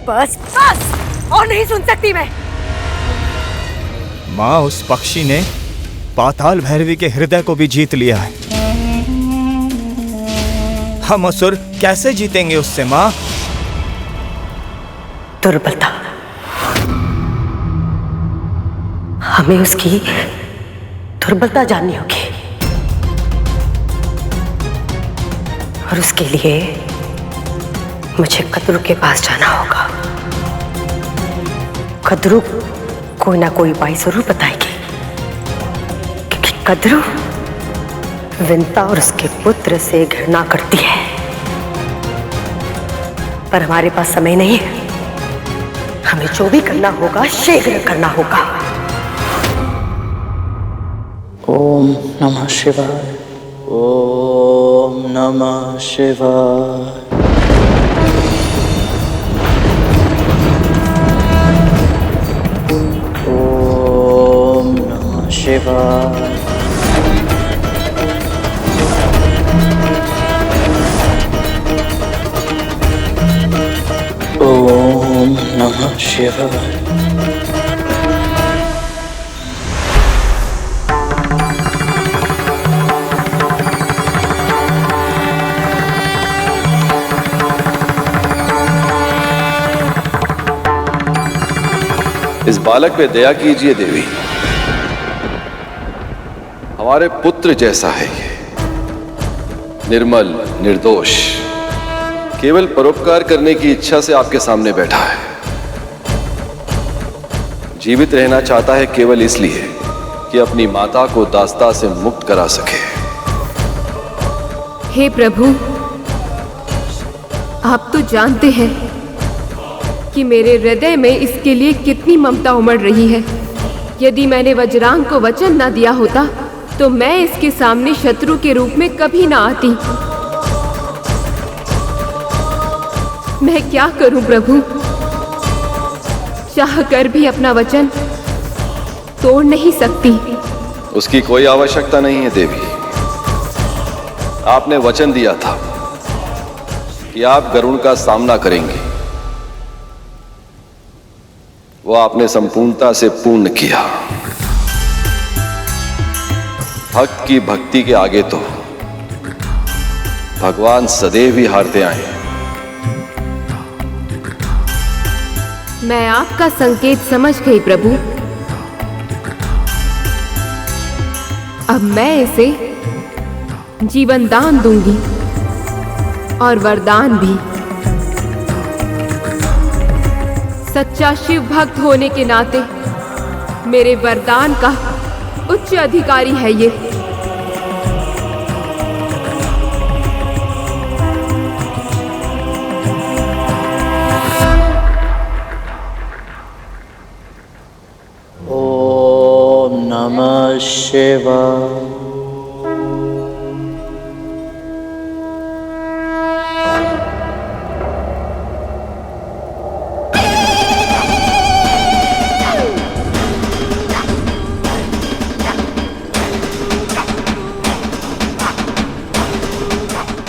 बस बस, और नहीं सुन सकती मैं। माँ, उस पक्षी ने पाताल भैरवी के हृदय को भी जीत लिया है। हम असुर कैसे जीतेंगे उससे माँ? दुर्बलता, हमें उसकी दुर्बलता जाननी होगी और उसके लिए मुझे कद्रू के पास जाना होगा। कद्रू कोई ना कोई उपाय जरूर बताएगी, क्योंकि कद्रू विंता और उसके पुत्र से घृणा करती है। पर हमारे पास समय नहीं है, हमें जो भी करना होगा शीघ्र करना होगा। ओम नमः शिवाय, ओम नमः शिवाय। ओम नमः शिवाय। नमः शिवाय। इस बालक पे दया कीजिए देवी, हमारे पुत्र जैसा है ये, निर्मल निर्दोष, केवल परोपकार करने की इच्छा से आपके सामने बैठा है। जीवित रहना चाहता है केवल इसलिए कि अपनी माता को दास्ता से मुक्त करा सके। हे प्रभु, आप तो जानते हैं कि मेरे हृदय में इसके लिए कितनी ममता उमड़ रही है। यदि मैंने वज्रांग को वचन न दिया होता तो मैं इसके सामने शत्रु के रूप में कभी ना आती। मैं क्या करूं प्रभु, चाहकर भी अपना वचन तोड़ नहीं सकती। उसकी कोई आवश्यकता नहीं है देवी। आपने वचन दिया था कि आप गरुड़ का सामना करेंगे, वो आपने संपूर्णता से पूर्ण किया। भक्त की भक्ति के आगे तो भगवान सदैव ही हारते आए हैं। मैं आपका संकेत समझ गई प्रभु। अब मैं इसे जीवन दान दूंगी और वरदान भी। सच्चा शिव भक्त होने के नाते मेरे वरदान का उच्च अधिकारी है ये। ओम नमः शिवाय।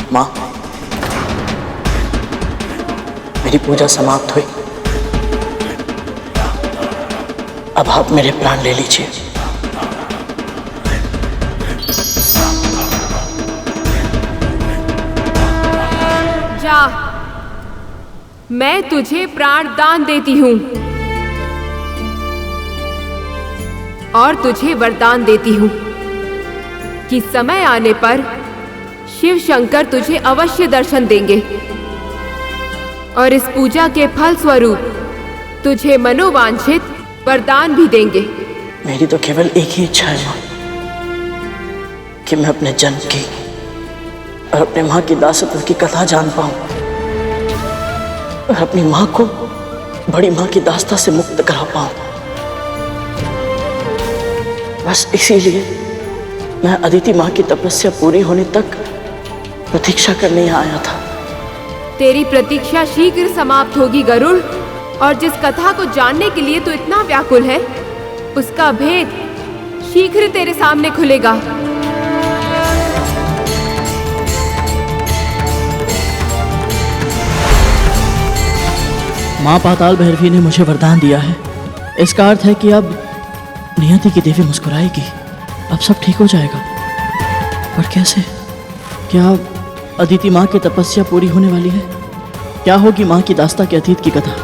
माँ, मेरी पूजा समाप्त हुई। अब आप मेरे प्राण ले लीजिए। जा, मैं तुझे प्राण दान देती हूँ और तुझे वरदान देती हूँ कि समय आने पर शिव शंकर तुझे अवश्य दर्शन देंगे और इस पूजा के फल स्वरूप तुझे मनोवांछित वरदान भी देंगे। मेरी तो केवल एक ही इच्छा है माँ, कि मैं अपने जन्म की और अपने माँ की दासत्व की कथा जान पाऊं और अपनी माँ को बड़ी माँ की दास्ता से मुक्त करा पाऊं। बस इसीलिए मैं अदिति माँ की तपस्या पूरी होने तक प्रतीक्षा करने आया था। तेरी प्रतीक्षा शीघ्र समाप्त होगी गरुड़, और जिस कथा को जानने के लिए तू इतना व्याकुल है उसका भेद शीघ्र तेरे सामने खुलेगा। माँ पाताल भैरवी ने मुझे वरदान दिया है। इसका अर्थ है कि अब नियति की देवी मुस्कुराएगी, अब सब ठीक हो जाएगा। पर कैसे? क्या अदिति माँ की तपस्या पूरी होने वाली है? क्या होगी माँ की दास्ता के अतीत की कथा?